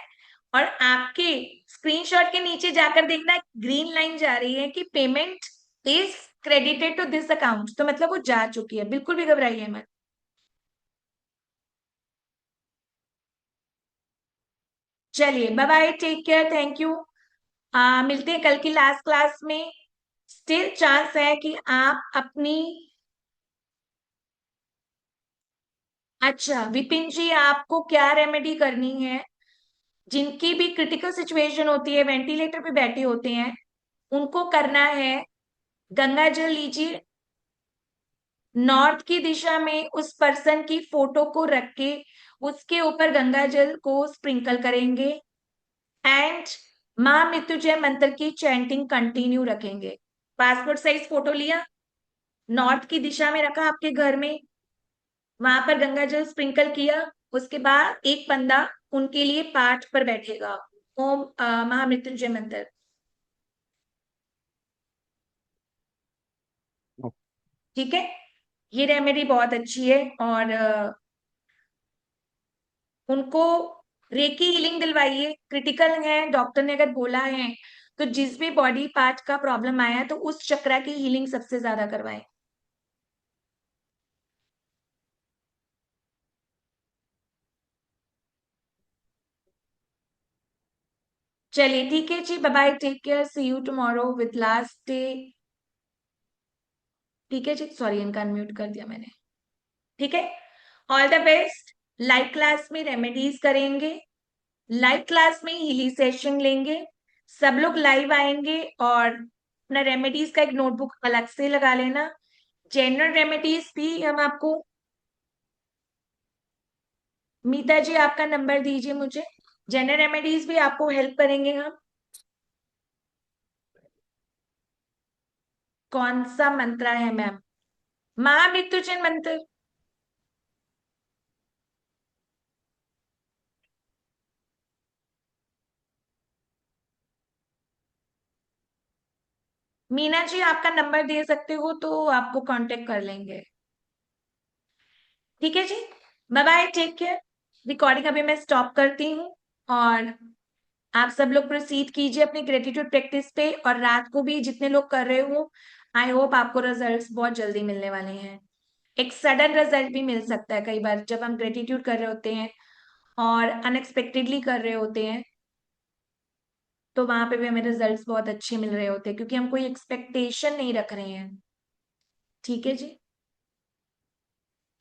और आपके स्क्रीनशॉट के नीचे जाकर देखना, ग्रीन लाइन जा रही है कि payment is credited to this account, तो मतलब वो जा चुकी है, बिल्कुल भी घबराइए मत। चलिए bye bye, take care, thank you. मिलते हैं कल की लास्ट क्लास में। स्टिल चांस है कि आप अपनी अच्छा विपिन जी, आपको क्या रेमेडी करनी है? जिनकी भी क्रिटिकल सिचुएशन होती है, वेंटिलेटर पे बैठे होते हैं, उनको करना है, गंगा जल लीजिए, नॉर्थ की दिशा में उस पर्सन की फोटो को रख के उसके ऊपर गंगा जल को स्प्रिंकल करेंगे एंड मां मृत्युंजय मंत्र की चैंटिंग कंटिन्यू रखेंगे। पासपोर्ट साइज फोटो लिया, नॉर्थ की दिशा में रखा आपके घर में, वहां पर गंगा जल स्प्रिंकल किया, उसके बाद एक बंदा उनके लिए पाठ पर बैठेगा, ओम महामृत्युंजय मंत्र। ठीक है, ये रेमेडी बहुत अच्छी है। और उनको रेकी हीलिंग दिलवाइए, क्रिटिकल है, डॉक्टर ने अगर बोला है तो जिस भी बॉडी पार्ट का प्रॉब्लम आया है तो उस चक्रा की हीलिंग सबसे ज्यादा करवाएं। चलिए ठीक है जी, bye bye, take care, see you tomorrow with last day. ठीक है जी, सॉरी इनका अनम्यूट कर दिया मैंने। ठीक है, all the best. Live class में रेमेडीज करेंगे, लाइव क्लास में हीली सेशन लेंगे, सब लोग लाइव आएंगे और अपना रेमेडीज का एक नोटबुक अलग से लगा लेना। जनरल रेमेडीज भी हम आपको, मीता जी आपका नंबर दीजिए मुझे, जनरल रेमेडीज भी आपको हेल्प करेंगे हम। कौन सा मंत्र है मैम? महामृत्युंजय मंत्र। मीना जी आपका नंबर दे सकते हो तो आपको कांटेक्ट कर लेंगे। ठीक है जी, bye bye, take care. Recording अभी मैं स्टॉप करती हूँ और आप सब लोग प्रोसीड कीजिए अपनी ग्रेटिट्यूड प्रैक्टिस पे, और रात को भी जितने लोग कर रहे हो, आई होप आपको रिजल्ट्स बहुत जल्दी मिलने वाले हैं। एक सडन रिजल्ट भी मिल सकता है कई बार जब हम ग्रेटिट्यूड कर रहे होते हैं और अनएक्सपेक्टेडली कर रहे होते हैं, तो वहां पे भी हमें रिजल्ट्स बहुत अच्छे मिल रहे होते हैं क्योंकि हम कोई एक्सपेक्टेशन नहीं रख रहे हैं। ठीक है जी,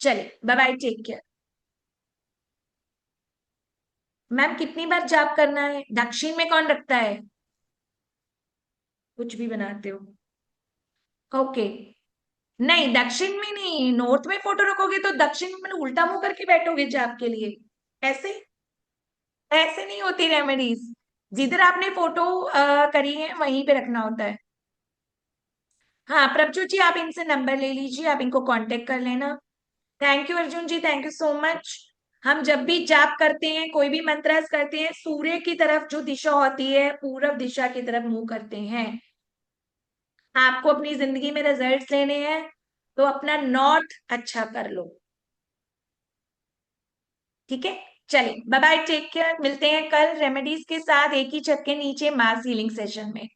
चलिए bye bye, take care. Ma'am कितनी बार जाप करना है? दक्षिण में कौन रखता है? कुछ भी बनाते हो? ओके, नहीं दक्षिण में नहीं, नॉर्थ में फोटो रखोगे तो दक्षिण में मतलब उल्टा मुंह करके बैठोगे जाप के लिए? ऐसे ऐसे नहीं होती रेमेडीज। जिधर आपने फोटो करी है वहीं पे रखना होता है। हाँ प्रभजोत जी, आप इनसे नंबर ले लीजिए, आप इनको कांटेक्ट कर लेना। Thank you Arjun ji, thank you so much. हम जब भी जाप करते हैं, कोई भी मंत्रास करते हैं, सूर्य की तरफ जो दिशा होती है, पूरब दिशा की तरफ मुंह करते हैं। आपको अपनी जिंदगी में रिजल्ट्स लेने हैं तो अपना नॉर्थ अच्छा कर लो। ठीक है, चलिए बाय बाय, टेक केयर, मिलते हैं कल रेमेडीज के साथ एक ही छत के नीचे मास हीलिंग सेशन में।